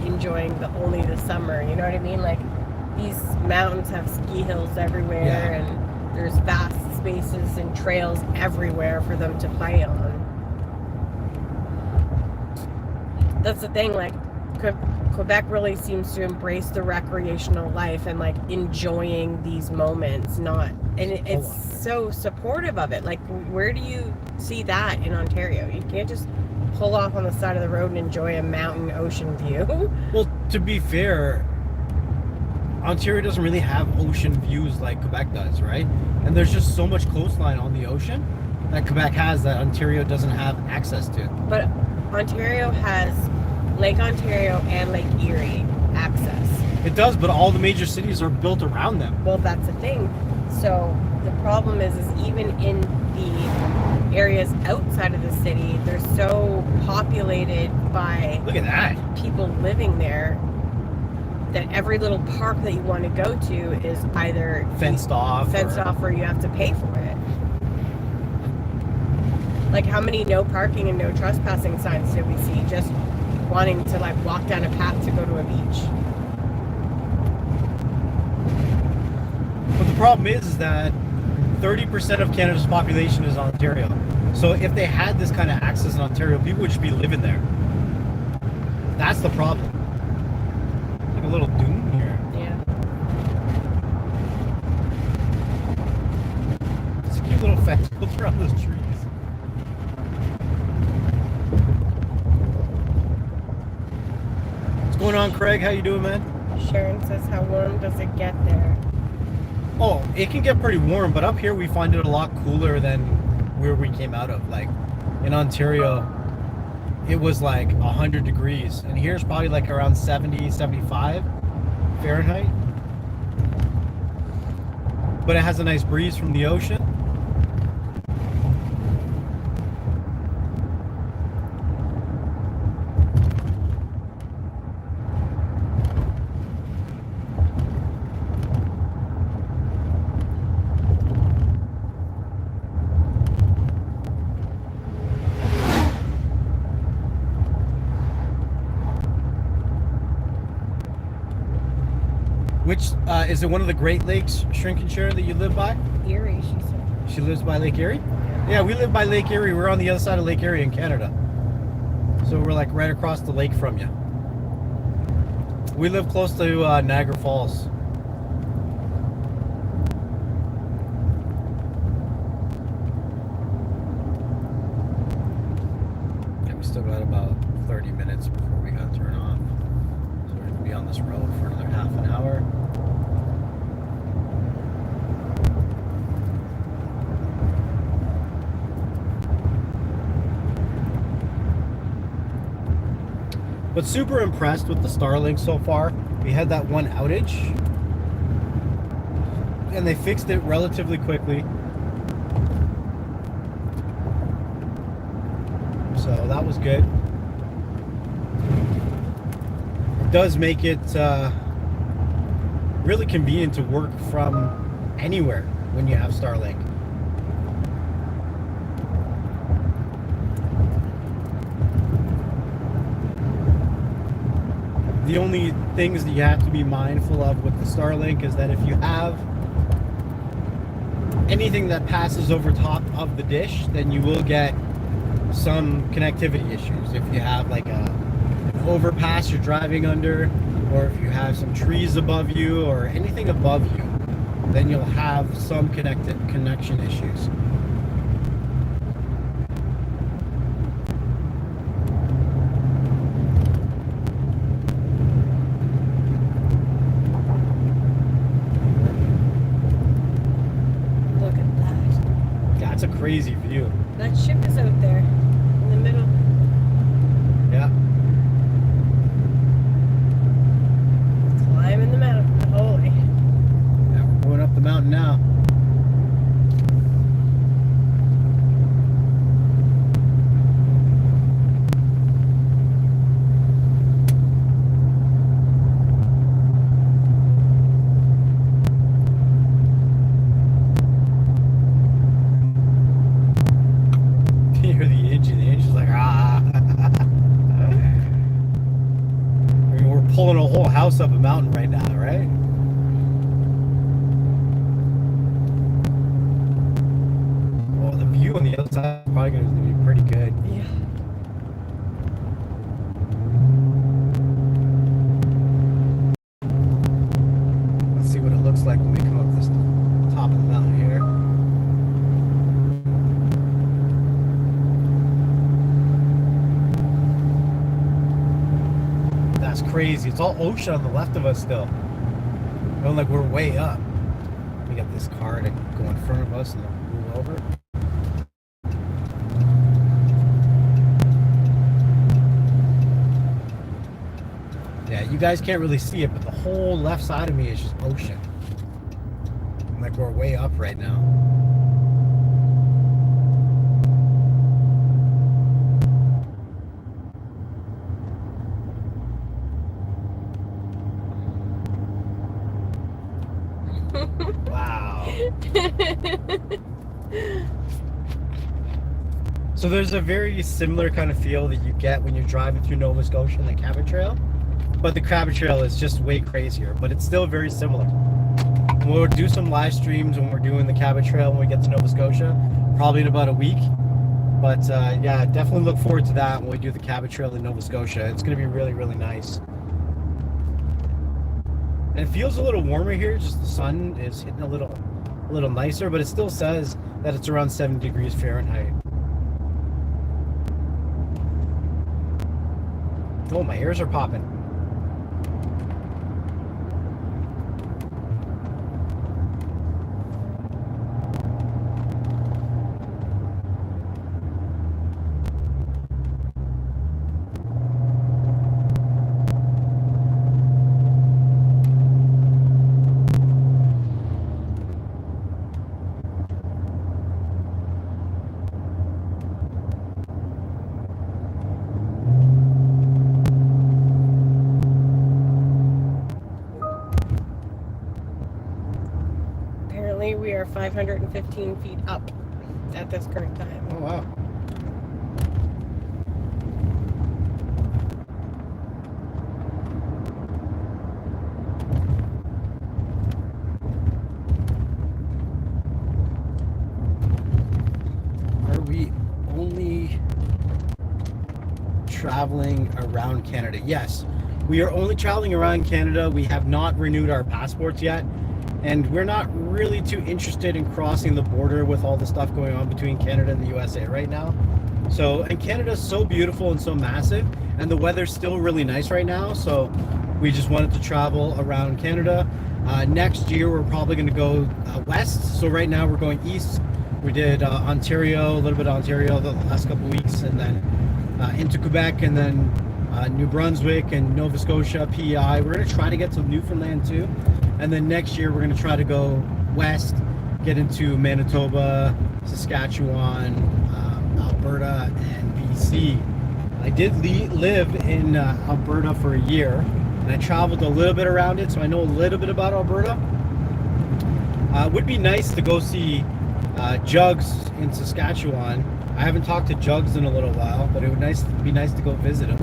enjoying only the summer, you know what I mean? Like, these mountains have ski hills everywhere, Yeah. and there's vast spaces and trails everywhere for them to play on. That's the thing, like, Quebec really seems to embrace the recreational life and like enjoying these moments, it's so supportive of it. Like, where do you see that in Ontario? You can't just pull off on the side of the road and enjoy a mountain ocean view. Well, to be fair, Ontario doesn't really have ocean views like Quebec does, right? And there's just so much coastline on the ocean that Quebec has that Ontario doesn't have access to. But Ontario has Lake Ontario and Lake Erie access. It does, but all the major cities are built around them. Well, that's the thing. So the problem is even in the areas outside of the city, they're so populated by Look at that. people living there that every little park that you want to go to is either Fenced off or you have to pay for it. Like, how many no parking and no trespassing signs did we see just wanting to like walk down a path to go to a beach? But the problem is that 30% of Canada's population is Ontario. So if they had this kind of access in Ontario, people would just be living there. That's the problem. Like a little dune here. Yeah. It's a cute little fence built around those trees. What's going on, Craig? How you doing, man? Sharon says, how warm does it get there? Oh, it can get pretty warm, but up here we find it a lot cooler than where we came out of. Like in Ontario, it was like 100 degrees, and here's probably like around 70, 75 Fahrenheit. But it has a nice breeze from the ocean. Which, is it one of the Great Lakes, Shrink and Share, that you live by? Erie, she said. She lives by Lake Erie? Yeah, we live by Lake Erie. We're on the other side of Lake Erie in Canada. So we're like right across the lake from you. We live close to Niagara Falls. Yeah, we still got about 30 minutes before we got to turn off. So we're going to be on this road for another half an hour. But super impressed with the Starlink so far. We had that one outage, and they fixed it relatively quickly. So that was good. It does make it really convenient to work from anywhere when you have Starlink. The only things that you have to be mindful of with the Starlink is that if you have anything that passes over top of the dish, then you will get some connectivity issues. If you have like an overpass you're driving under, or if you have some trees above you or anything above you, then you'll have some connection issues. crazy view. That ship is out there in the middle. Yeah. Climbing the mountain. Holy. Yeah, we're going up the mountain now. You hear the engine. The engine's like, ah. I mean, we're pulling a whole house up a mountain right now, right? Well, the view on the other side is probably going to be pretty good. Yeah. Let's see what it looks like when we come up this top of the mountain here. That's crazy. It's all ocean on the left of us still. Feeling like we're way up. We got this car to go in front of us and then move over. Yeah, you guys can't really see it, but the whole left side of me is just ocean. Like we're way up right now. Wow. So there's a very similar kind of feel that you get when you're driving through Nova Scotia and the Cabot Trail. But the Cabot Trail is just way crazier, but it's still very similar. We'll do some live streams when we're doing the Cabot Trail when we get to Nova Scotia, probably in about a week. But yeah, definitely look forward to that when we do the Cabot Trail in Nova Scotia. It's going to be really, really nice. And it feels a little warmer here, just the sun is hitting a little nicer, but it still says that it's around 7 degrees Fahrenheit. Oh, my ears are popping. We are 515 feet up at this current time. Oh, wow. Are we only traveling around Canada? Yes, we are only traveling around Canada. We have not renewed our passports yet. And we're not really too interested in crossing the border with all the stuff going on between Canada and the USA right now. So, and Canada's so beautiful and so massive, and the weather's still really nice right now. So we just wanted to travel around Canada. Next year, we're probably going to go west. So right now we're going east. We did Ontario, a little bit of Ontario the last couple weeks, and then into Quebec, and then New Brunswick and Nova Scotia, PEI. We're going to try to get to Newfoundland too. And then next year, we're going to try to go west, get into Manitoba, Saskatchewan, Alberta, and BC. I did live in Alberta for a year, and I traveled a little bit around it, so I know a little bit about Alberta. It would be nice to go see Jugs in Saskatchewan. I haven't talked to Jugs in a little while, but it would be nice to go visit him.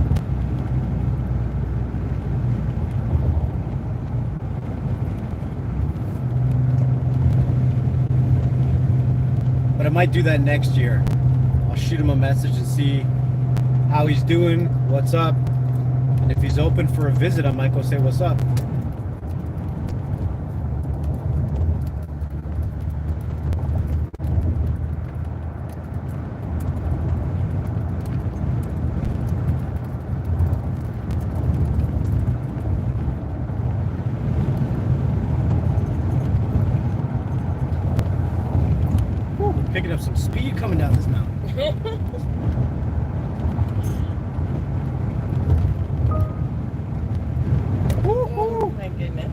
But I might do that next year. I'll shoot him a message and see how he's doing, what's up, and if he's open for a visit, I might go say what's up. Picking up some speed coming down this mountain. Oh my goodness.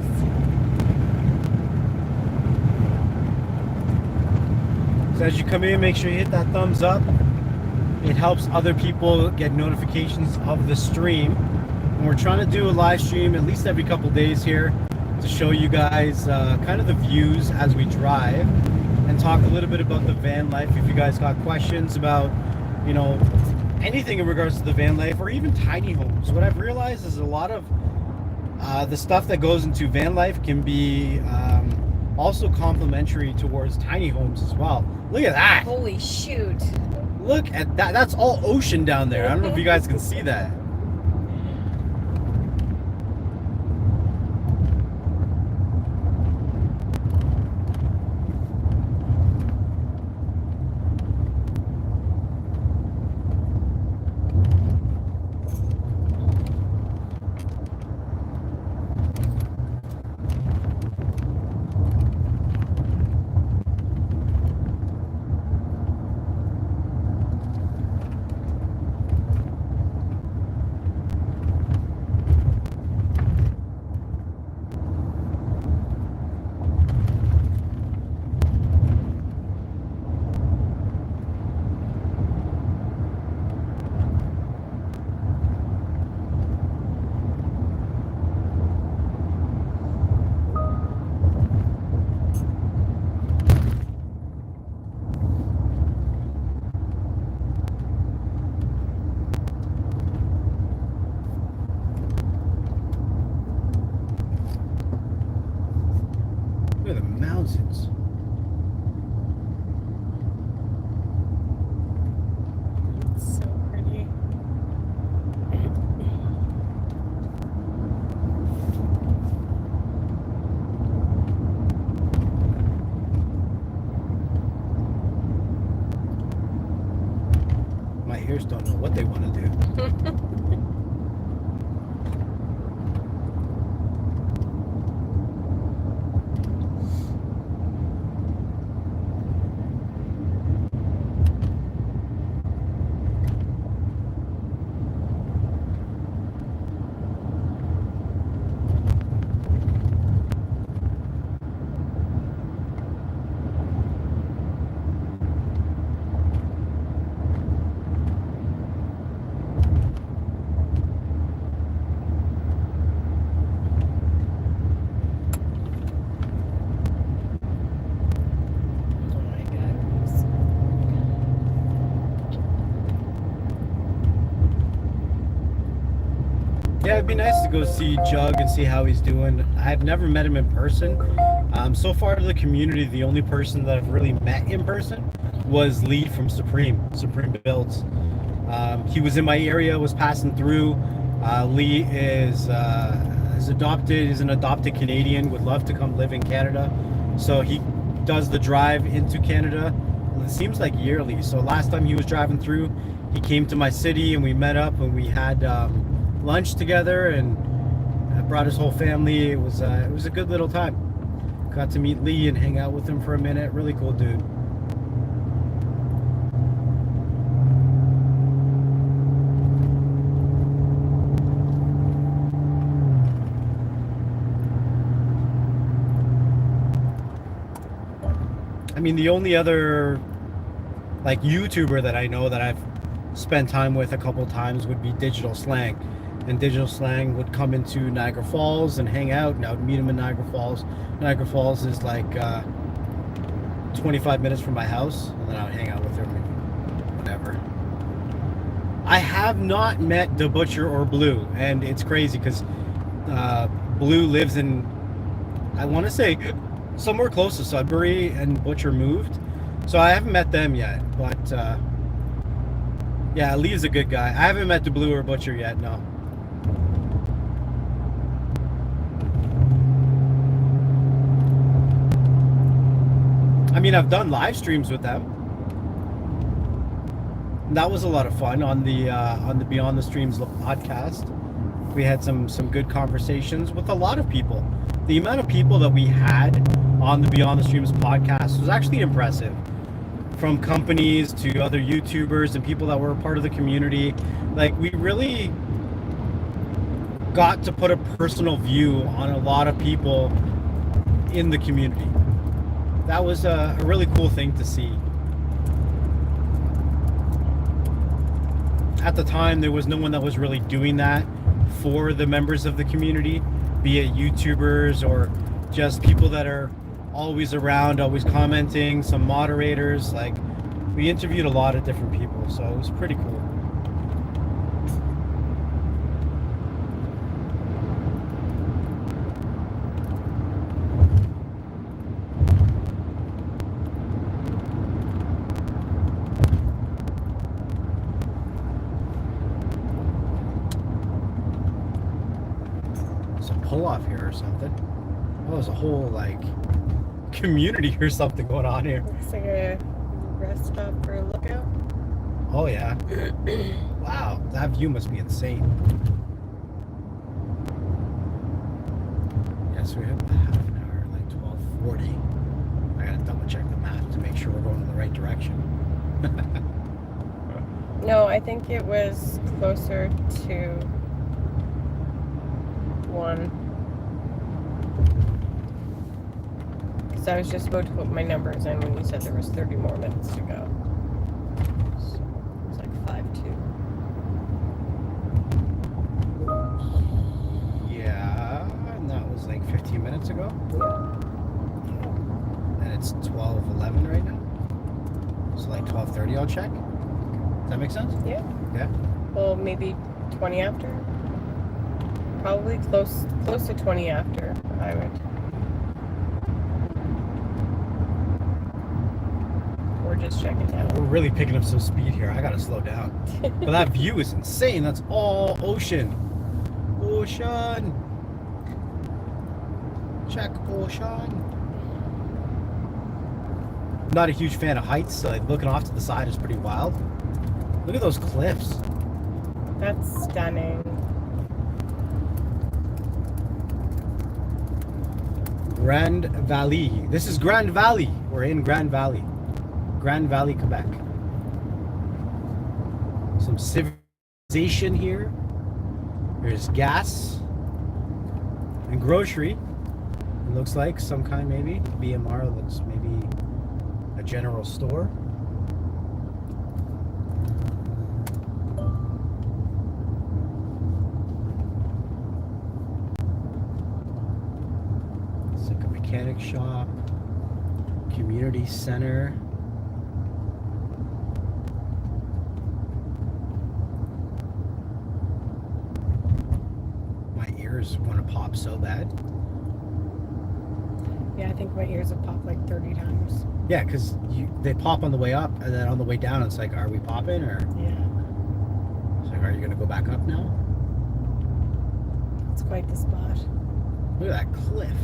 So as you come in, make sure you hit that thumbs up. It helps other people get notifications of the stream. And we're trying to do a live stream at least every couple days here to show you guys kind of the views as we drive and talk a little bit about the van life. If you guys got questions about, you know, anything in regards to the van life or even tiny homes. What I've realized is a lot of the stuff that goes into van life can be also complementary towards tiny homes as well. Look at that. Holy shoot. Look at that. That's all ocean down there. I don't know if you guys can see that. Look at the mountains. It's so pretty. My ears don't know what they want to do. Oh my goodness. Yeah, it'd be nice to go see Jug and see how he's doing. I've never met him in person. So far to the community, the only person that I've really met in person was Lee from Supreme Builds. He was in my area, was passing through. Lee is an adopted Canadian, would love to come live in Canada. So he does the drive into Canada. It seems like yearly. So last time he was driving through, he came to my city and we met up and we had lunch together and brought his whole family. It was a good little time. Got to meet Lee and hang out with him for a minute. Really cool dude. I mean, the only other like YouTuber that I know that I've spent time with a couple times would be Digital Slang. And Digital Slang would come into Niagara Falls and hang out, and I would meet him in Niagara Falls. Niagara Falls is like 25 minutes from my house, and then I would hang out with him, whatever. I have not met the Butcher or Blue, and it's crazy because Blue lives in, I want to say, somewhere close to Sudbury, and Butcher moved. So I haven't met them yet, but yeah, Lee is a good guy. I haven't met the Blue or Butcher yet, no. I mean, I've done live streams with them. That was a lot of fun on the Beyond the Streams podcast. We had some good conversations with a lot of people. The amount of people that we had on the Beyond the Streams podcast was actually impressive. from companies to other YouTubers and people that were a part of the community. Like, we really got to put a personal view on a lot of people in the community. That was a really cool thing to see. At the time, there was no one that was really doing that for the members of the community, be it YouTubers or just people that are always around, always commenting, some moderators. Like, we interviewed a lot of different people, so it was pretty cool. Some pull off here or something. Oh, there's a whole like community or something going on here. Looks like a rest stop for a lookout. Oh yeah. Wow, that view must be insane. Yeah, so we have half an hour, like 12:40. I gotta double check the map to make sure we're going in the right direction. No, I think it was closer to 1. Because I was just about to put my numbers in when you said there was 30 more minutes to go. So it's like 5:02. Yeah, and that was like 15 minutes ago. And it's 12:11 right now. So like 12:30 I'll check. Does that make sense? Yeah. Yeah. Well, maybe 20 after. Probably close to 20 after, I would. We're just checking We're out. really picking up some speed here. I gotta slow down. But that view is insane. That's all ocean. Ocean. Check ocean. Not a huge fan of heights, so like looking off to the side is pretty wild. Look at those cliffs. That's stunning. Grand Valley. This is Grand Valley. We're in Grand Valley. Grand Valley, Quebec. Some civilization here. There's gas and grocery. It looks like some kind, maybe. BMR looks maybe a general store. It's like a mechanic shop, community center. My ears want to pop so bad. Yeah, I think my ears have popped like 30 times. Yeah, because they pop on the way up, and then on the way down, it's like, are we popping, or Yeah. it's like, are you gonna go back up now? It's quite the spot. Look at that cliff.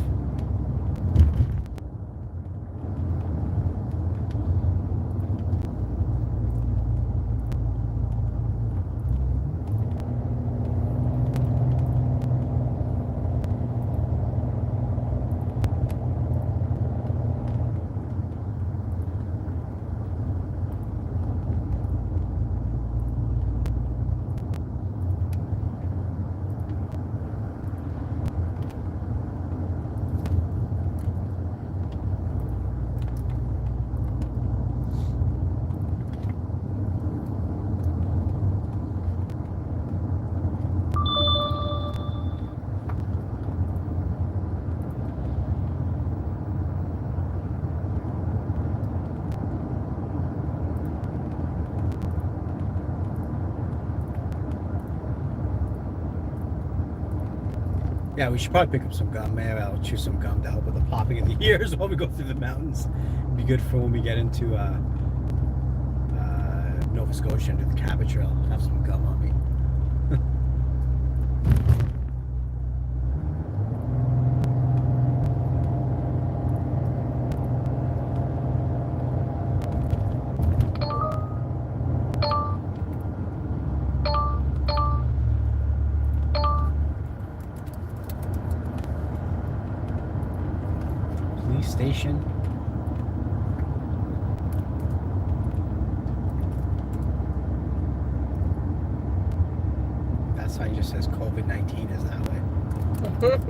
Yeah, we should probably pick up some gum. Maybe I'll chew some gum to help with the popping of the ears while we go through the mountains. It'd be good for when we get into Nova Scotia into the Cabot Trail. Have some gum on me. Police station. sign just says COVID-19 is that way.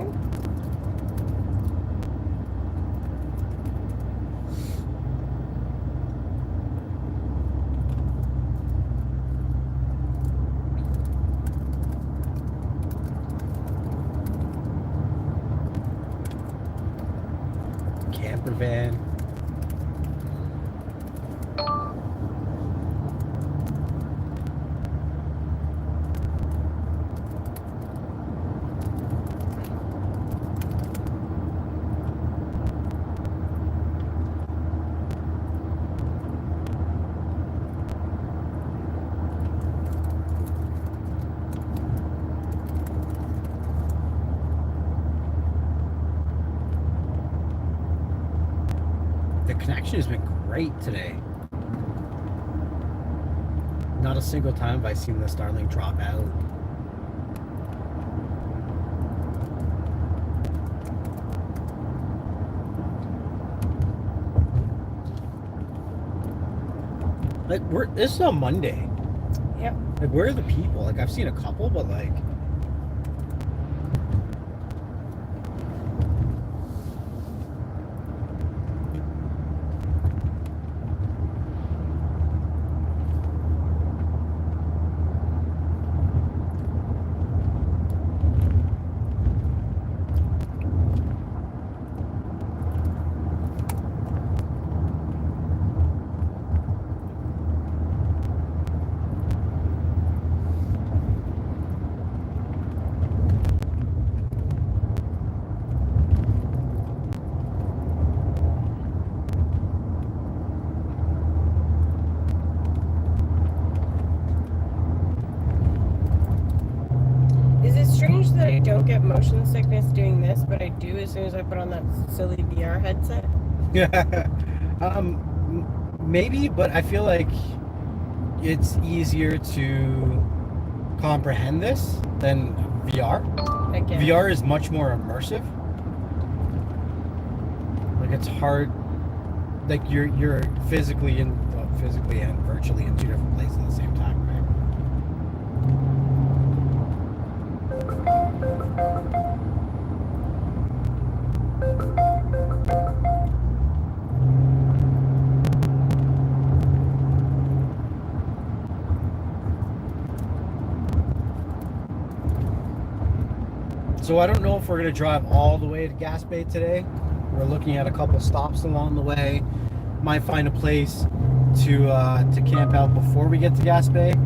Camper van. The connection has been great today. Not a single time have I seen the Starlink drop out. Like, this is a Monday. Yep. Like, where are the people? Like, I've seen a couple, but like, Is it strange that I don't get motion sickness doing this, but I do as soon as I put on that silly VR headset? yeah. Maybe, but I feel like it's easier to comprehend this than VR. I guess. VR is much more immersive. Like, it's hard. Like, you're physically and virtually in two different places at the same time, right? So I don't know if we're gonna drive all the way to Gaspe today. We're looking at a couple stops along the way. Might find a place to camp out before we get to Gaspe.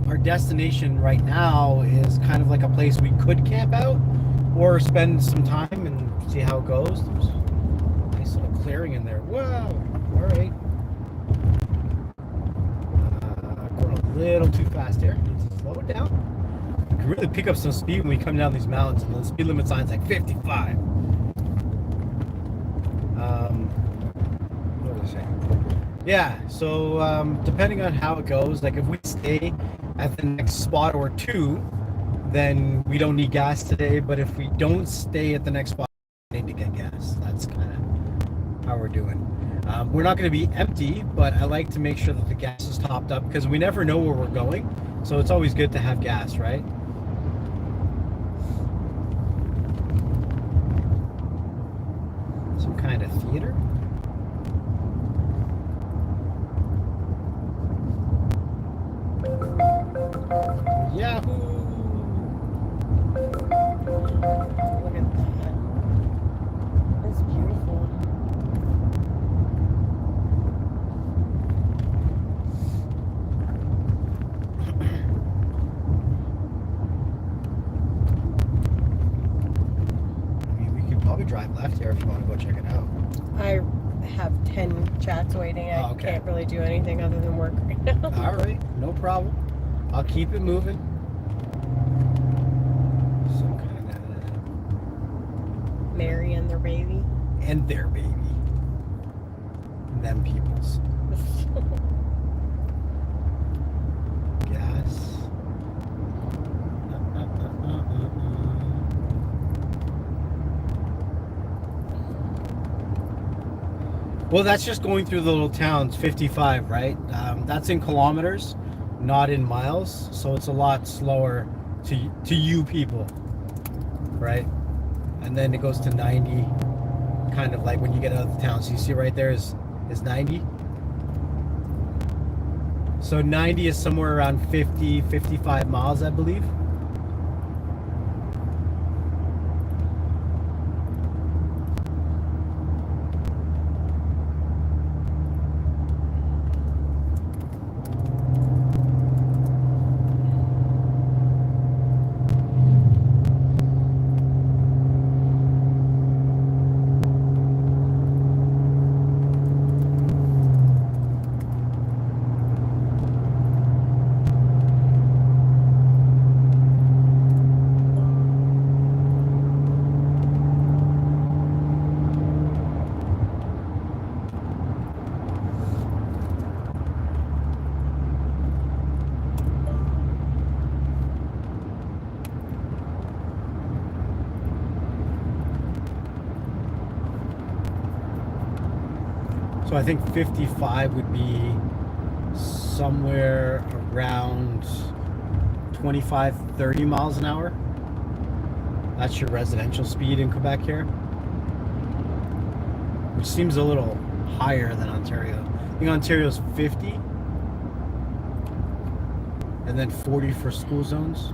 Our destination right now is kind of like a place we could camp out or spend some time and see how it goes. There's a nice little clearing in there. Whoa! All right. Going a little too fast here. Need to slow it down. You can really pick up some speed when we come down these mountains, and the speed limit sign's like 55. What was I saying? Yeah, so depending on how it goes, like if we stay at the next spot or two, then we don't need gas today. But if we don't stay at the next spot, we need to get gas. That's kind of how we're doing. We're not going to be empty, but I like to make sure that the gas is topped up because we never know where we're going. So it's always good to have gas, right? Some kind of theater. Yahoo! Look at that. That's beautiful. I mean, we could probably drive left here if you want to go check it out. I have 10 chats waiting. I Okay. can't really do anything other than work right now. All right, no problem. I'll keep it moving. Some kind of Mary and their baby. and their baby, them peoples. Gas. Well, that's just going through the little towns, 55, right? That's in kilometers, not in miles, so it's a lot slower to you people, right? And then it goes to 90, kind of like when you get out of the town. So you see right there is 90. So 90 is somewhere around 50, 55 miles, I believe. So I think 55 would be somewhere around 25, 30 miles an hour. That's your residential speed in Quebec here, which seems a little higher than Ontario. I think Ontario's 50 and then 40 for school zones.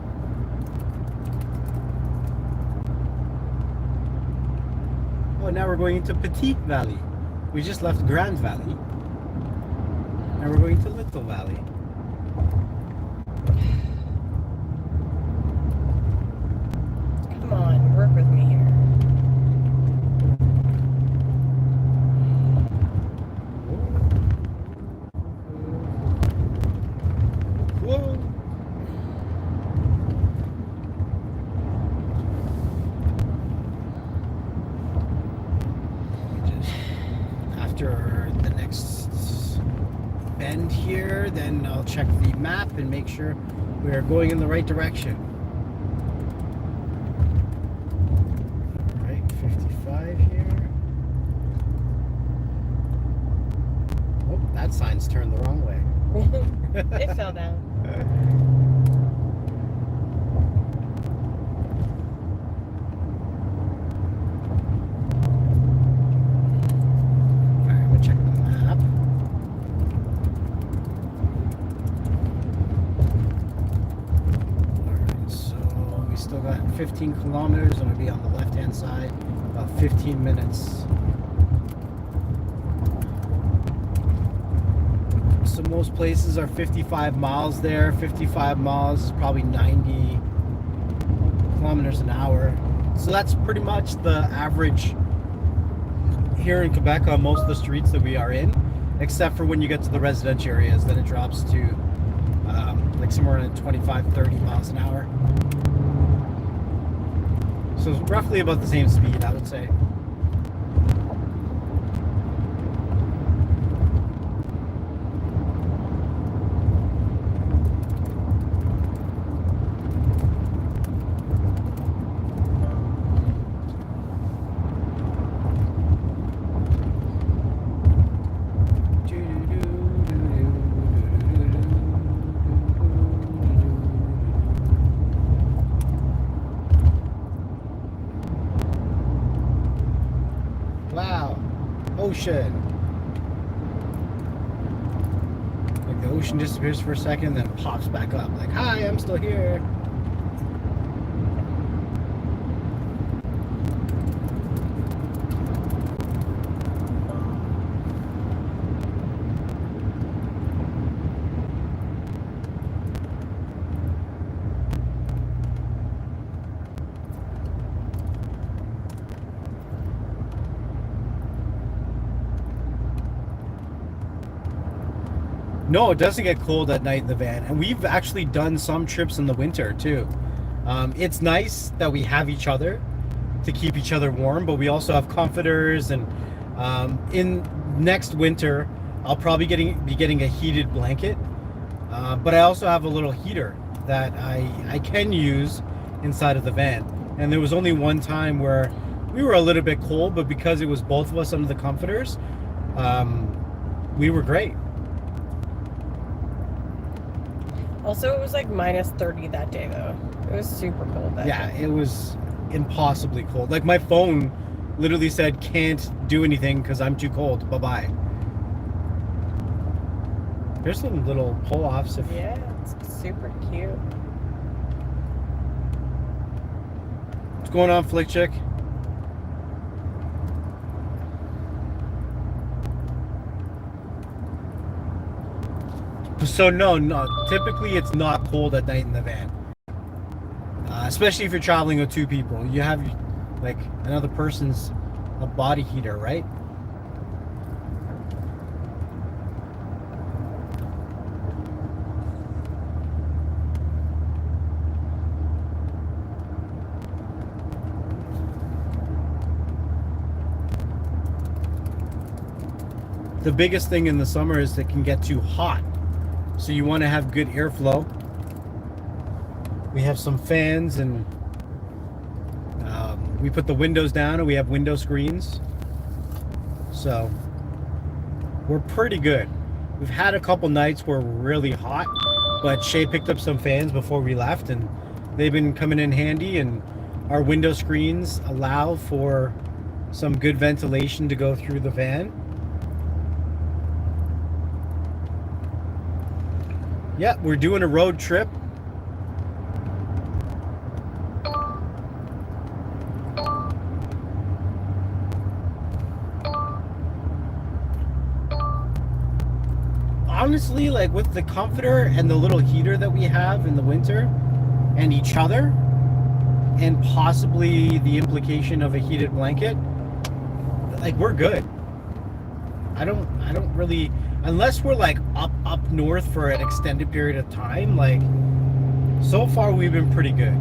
Oh, now we're going into Petite Valley. We just left Grand Valley. And we're going to Little Valley. Come on, work with me here. Whoa. After the next bend here, then I'll check the map and make sure we are going in the right direction. All right, 55 here. Oh, that sign's turned the wrong way. It fell down. Check the map. Alright, so we still got 15 kilometers and we'll be on the left hand side, about 15 minutes. So most places are 55 miles there. 55 miles is probably 90 kilometers an hour. So that's pretty much the average here in Quebec on most of the streets that we are in, except for when you get to the residential areas, then it drops to like somewhere around 25, 30 miles an hour. So it's roughly about the same speed, I would say. Wow, ocean. Like the ocean disappears for a second, then pops back up. Like, hi, I'm still here. No, it doesn't get cold at night in the van, and we've actually done some trips in the winter too. It's nice that we have each other to keep each other warm, but we also have comforters, and in next winter I'll probably be getting a heated blanket, but I also have a little heater that I can use inside of the van. And there was only one time where we were a little bit cold, but because it was both of us under the comforters, we were great. Also, it was like minus 30 that day, though. It was super cold that Yeah, day. it was impossibly cold. Like my phone literally said, "Can't do anything because I'm too cold. Bye bye." There's some little pull-offs. Yeah, it's super cute. What's going on, Flick Chick? So no, typically it's not cold at night in the van, especially if you're traveling with two people. You have like another person's a body heater, right? The biggest thing in the summer is it can get too hot. So you want to have good airflow. We have some fans and we put the windows down and we have window screens. So we're pretty good. We've had a couple nights where we're really hot, but Shay picked up some fans before we left and they've been coming in handy, and our window screens allow for some good ventilation to go through the van. Yeah, we're doing a road trip. Honestly, like with the comforter and the little heater that we have in the winter and each other, and possibly the implication of a heated blanket, like we're good. I don't really, unless we're like up north for an extended period of time, like so far we've been pretty good.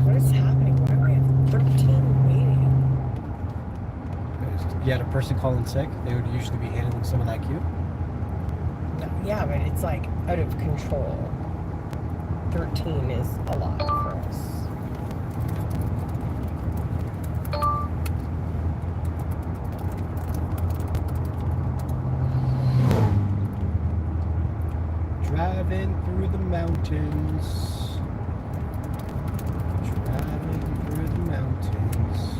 What is happening? Why do we have 13 waiting? You had a person calling sick, they would usually be handling some of that queue. No, yeah, but it's like out of control. 13 is a lot for us. Driving through the mountains. Driving through the mountains.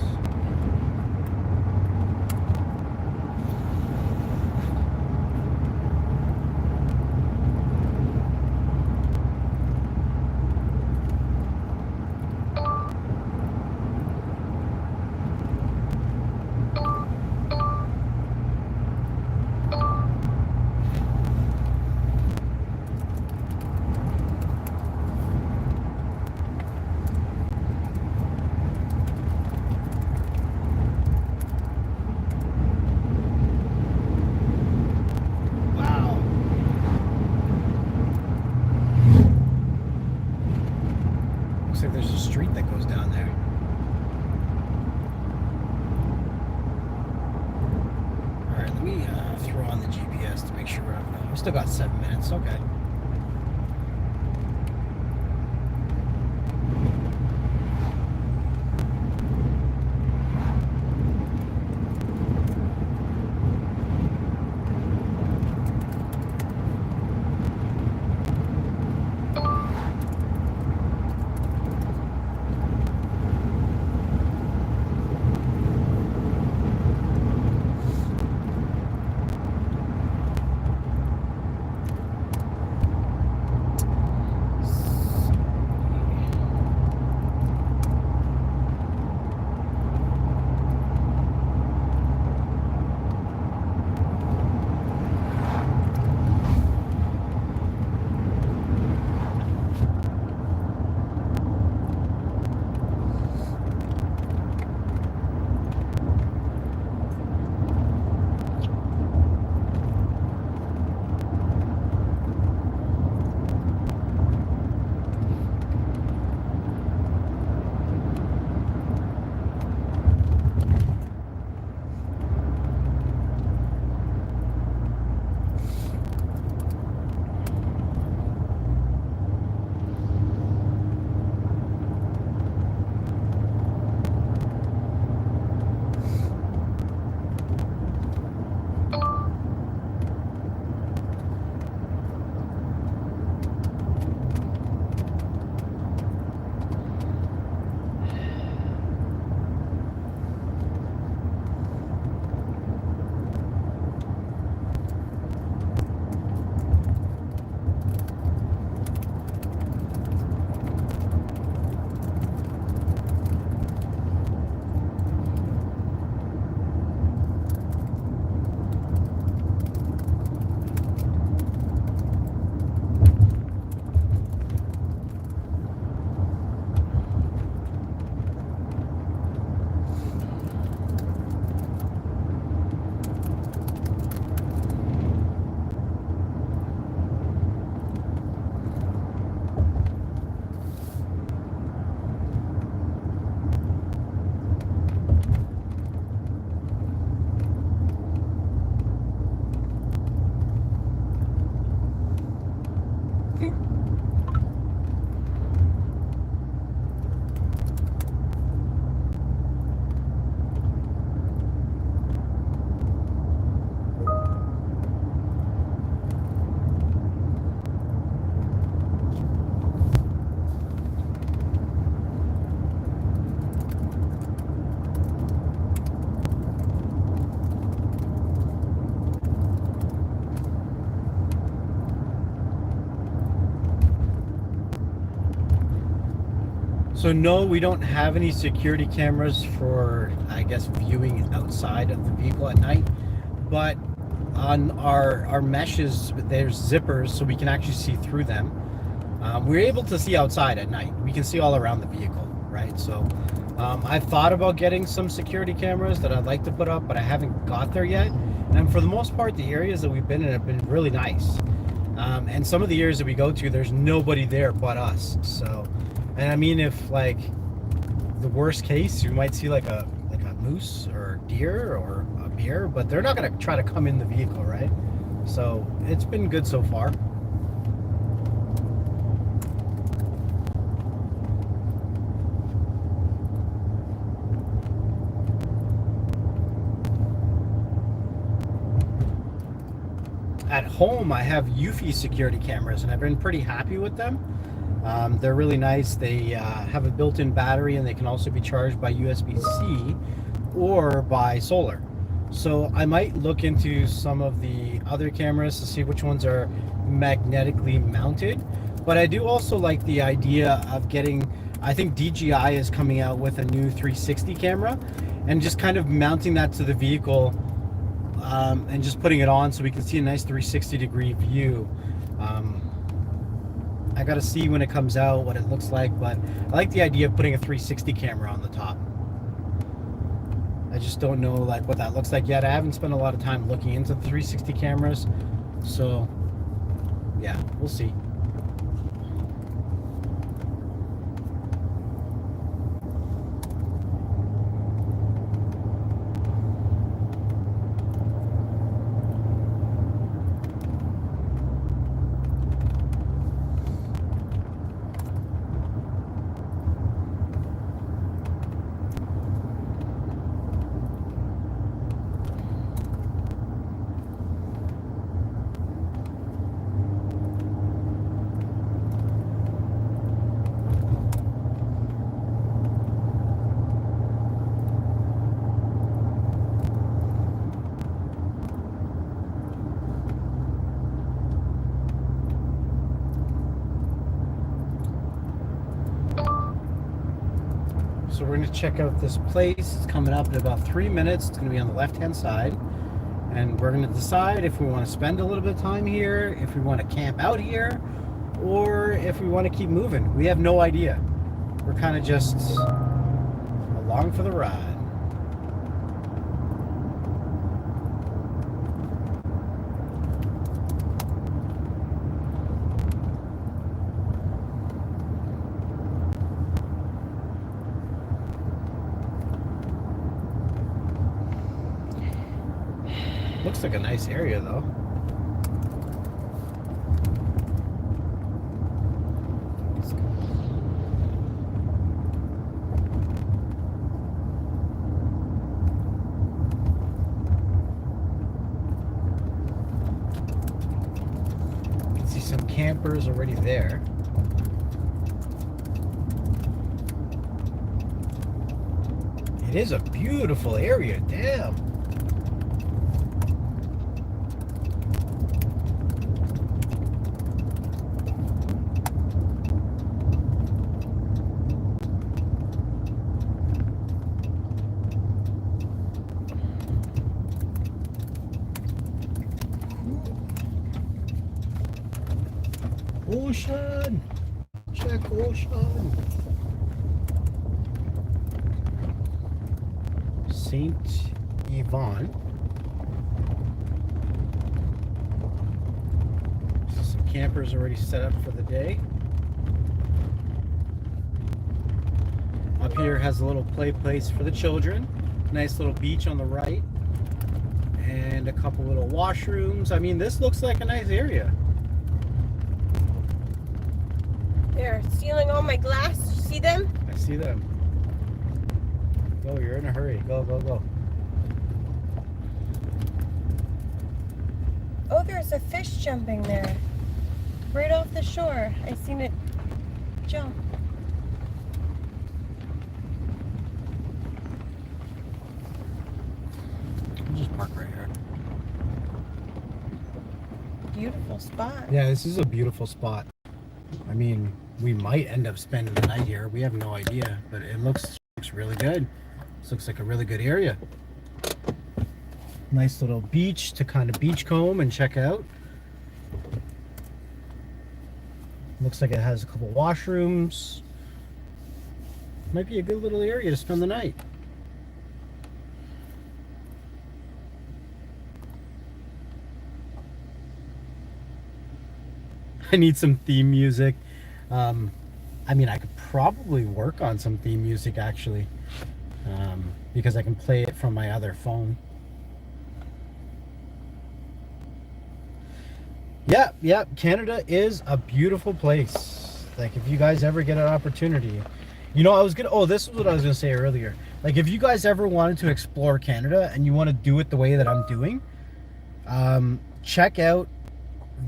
Looks like there's a street that goes down there. Alright, let me throw on the GPS to make sure we still got 7 minutes. Okay. So no, we don't have any security cameras for, I guess, viewing outside of the vehicle at night. But on our meshes, there's zippers, so we can actually see through them. We're able to see outside at night. We can see all around the vehicle, right? So I've thought about getting some security cameras that I'd like to put up, but I haven't got there yet. And for the most part, the areas that we've been in have been really nice. And some of the areas that we go to, there's nobody there but us. So, and I mean, if like the worst case, you might see like a moose or a deer or a bear, but they're not going to try to come in the vehicle, right? So it's been good so far. At home, I have Eufy security cameras, and I've been pretty happy with them. They're really nice. They have a built-in battery, and they can also be charged by USB-C or by solar. So I might look into some of the other cameras to see which ones are magnetically mounted. But I do also like the idea of getting, I think DJI is coming out with a new 360 camera, and just kind of mounting that to the vehicle. And just putting it on so we can see a nice 360-degree view. I gotta see when it comes out what it looks like, but I like the idea of putting a 360 camera on the top. I just don't know like what that looks like yet. I haven't spent a lot of time looking into the 360 cameras, so yeah, we'll see. So we're going to check out this place. It's coming up in about 3 minutes. It's going to be on the left-hand side. And we're going to decide if we want to spend a little bit of time here, if we want to camp out here, or if we want to keep moving. We have no idea. We're kind of just along for the ride. Looks like a nice area though. You can see some campers already there. It is a beautiful area, damn. Ocean! Check ocean! St. Yvonne. So some campers already set up for the day. Up here has a little play place for the children. Nice little beach on the right. And a couple little washrooms. I mean, this looks like a nice area. They're stealing all my glass. You see them? I see them. Go, you're in a hurry. Go, go, go. Oh, there's a fish jumping there. Right off the shore. I seen it jump. I'll just park right here. Beautiful spot. Yeah, this is a beautiful spot. I mean, we might end up spending the night here. We have no idea, but it looks really good. This looks like a really good area. Nice little beach to kind of beachcomb and check out. Looks like it has a couple washrooms. Might be a good little area to spend the night. I need some theme music. I mean, I could probably work on some theme music actually, because I can play it from my other phone. Yeah, Canada is a beautiful place. Like, if you guys ever get an opportunity, you know, this is what I was gonna say earlier. Like, if you guys ever wanted to explore Canada and you want to do it the way that I'm doing, check out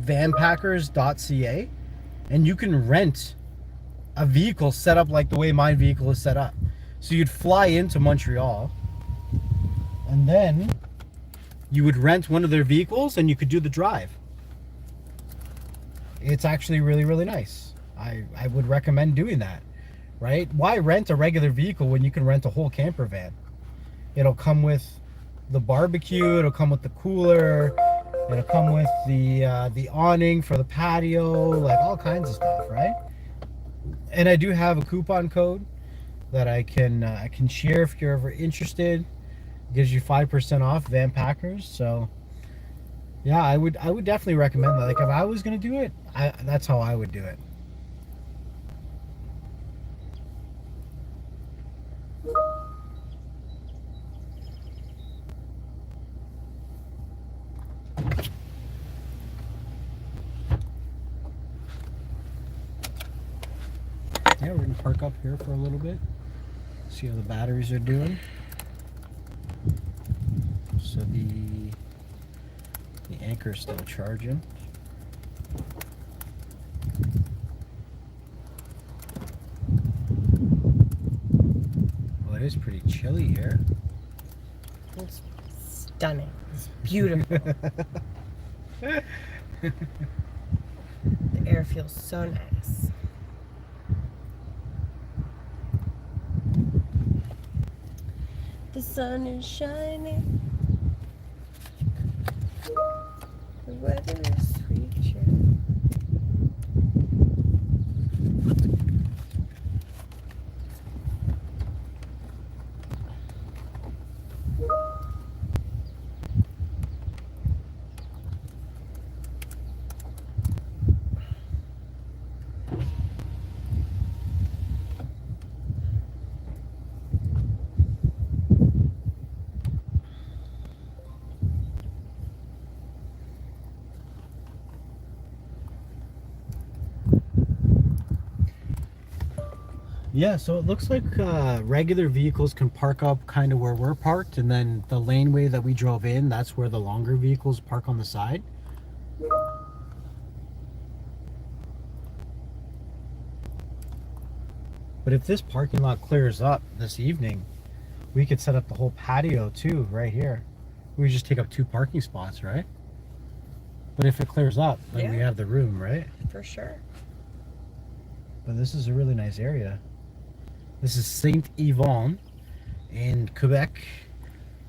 vanpackers.ca, and you can rent a vehicle set up like the way my vehicle is set up. So you'd fly into Montreal, and then you would rent one of their vehicles and you could do the drive. It's actually really, really nice. I would recommend doing that, right? Why rent a regular vehicle when you can rent a whole camper van? It'll come with the barbecue, it'll come with the cooler, it'll come with the awning for the patio, like all kinds of stuff, right? And I do have a coupon code that I can share if you're ever interested. It gives you 5% off Van Packers. So yeah, I would definitely recommend that. Like, if I was gonna do it, that's how I would do it. Yeah, we're gonna park up here for a little bit, see how the batteries are doing. So the anchor is still charging. Well, it is pretty chilly here. It's stunning. It's beautiful. The air feels so nice. The sun is shining. The weather is sweet. Yeah, so it looks like regular vehicles can park up kind of where we're parked, and then the laneway that we drove in, that's where the longer vehicles park on the side. But if this parking lot clears up this evening, we could set up the whole patio too, right here. We just take up 2 parking spots, right? But if it clears up, then we have the room, right? For sure. But this is a really nice area. This is Saint-Yvon in Quebec,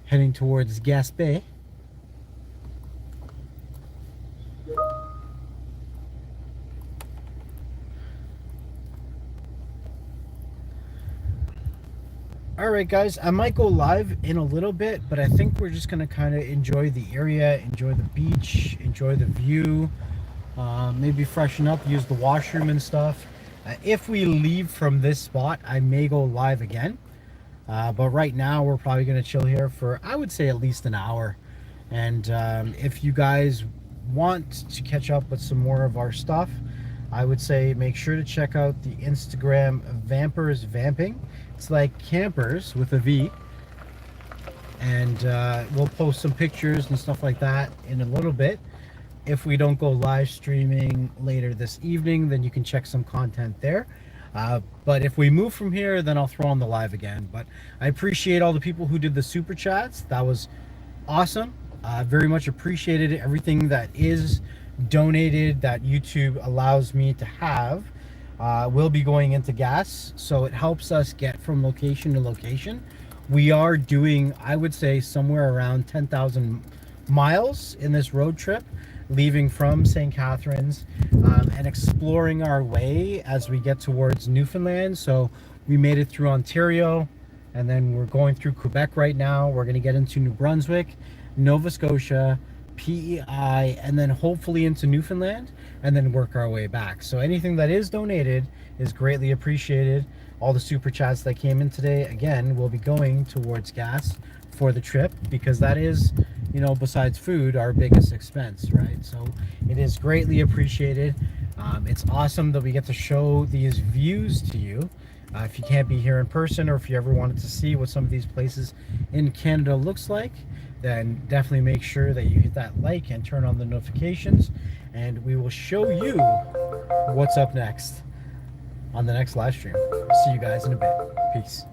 heading towards Gaspe. Alright guys, I might go live in a little bit, but I think we're just going to kind of enjoy the area, enjoy the beach, enjoy the view, maybe freshen up, use the washroom and stuff. If we leave from this spot, I may go live again. But right now, we're probably going to chill here for, I would say, at least an hour. And if you guys want to catch up with some more of our stuff, I would say make sure to check out the Instagram Vampers Vamping. It's like campers with a V. And we'll post some pictures and stuff like that in a little bit. If we don't go live streaming later this evening, then you can check some content there. But if we move from here, then I'll throw on the live again. But I appreciate all the people who did the super chats. That was awesome. Very much appreciated everything that is donated that YouTube allows me to have. will be going into gas, so it helps us get from location to location. We are doing, I would say, somewhere around 10,000 miles in this road trip, leaving from St. Catharines and exploring our way as we get towards Newfoundland. So we made it through Ontario, and then we're going through Quebec right now. We're going to get into New Brunswick, Nova Scotia, PEI, and then hopefully into Newfoundland, and then work our way back. So anything that is donated is greatly appreciated. All the super chats that came in today, again, will be going towards gas for the trip, because that is, you know, besides food, our biggest expense, right? So it is greatly appreciated. It's awesome that we get to show these views to you. If you can't be here in person, or if you ever wanted to see what some of these places in Canada looks like, then definitely make sure that you hit that like and turn on the notifications, and we will show you what's up next on the next live stream. See you guys in a bit. Peace.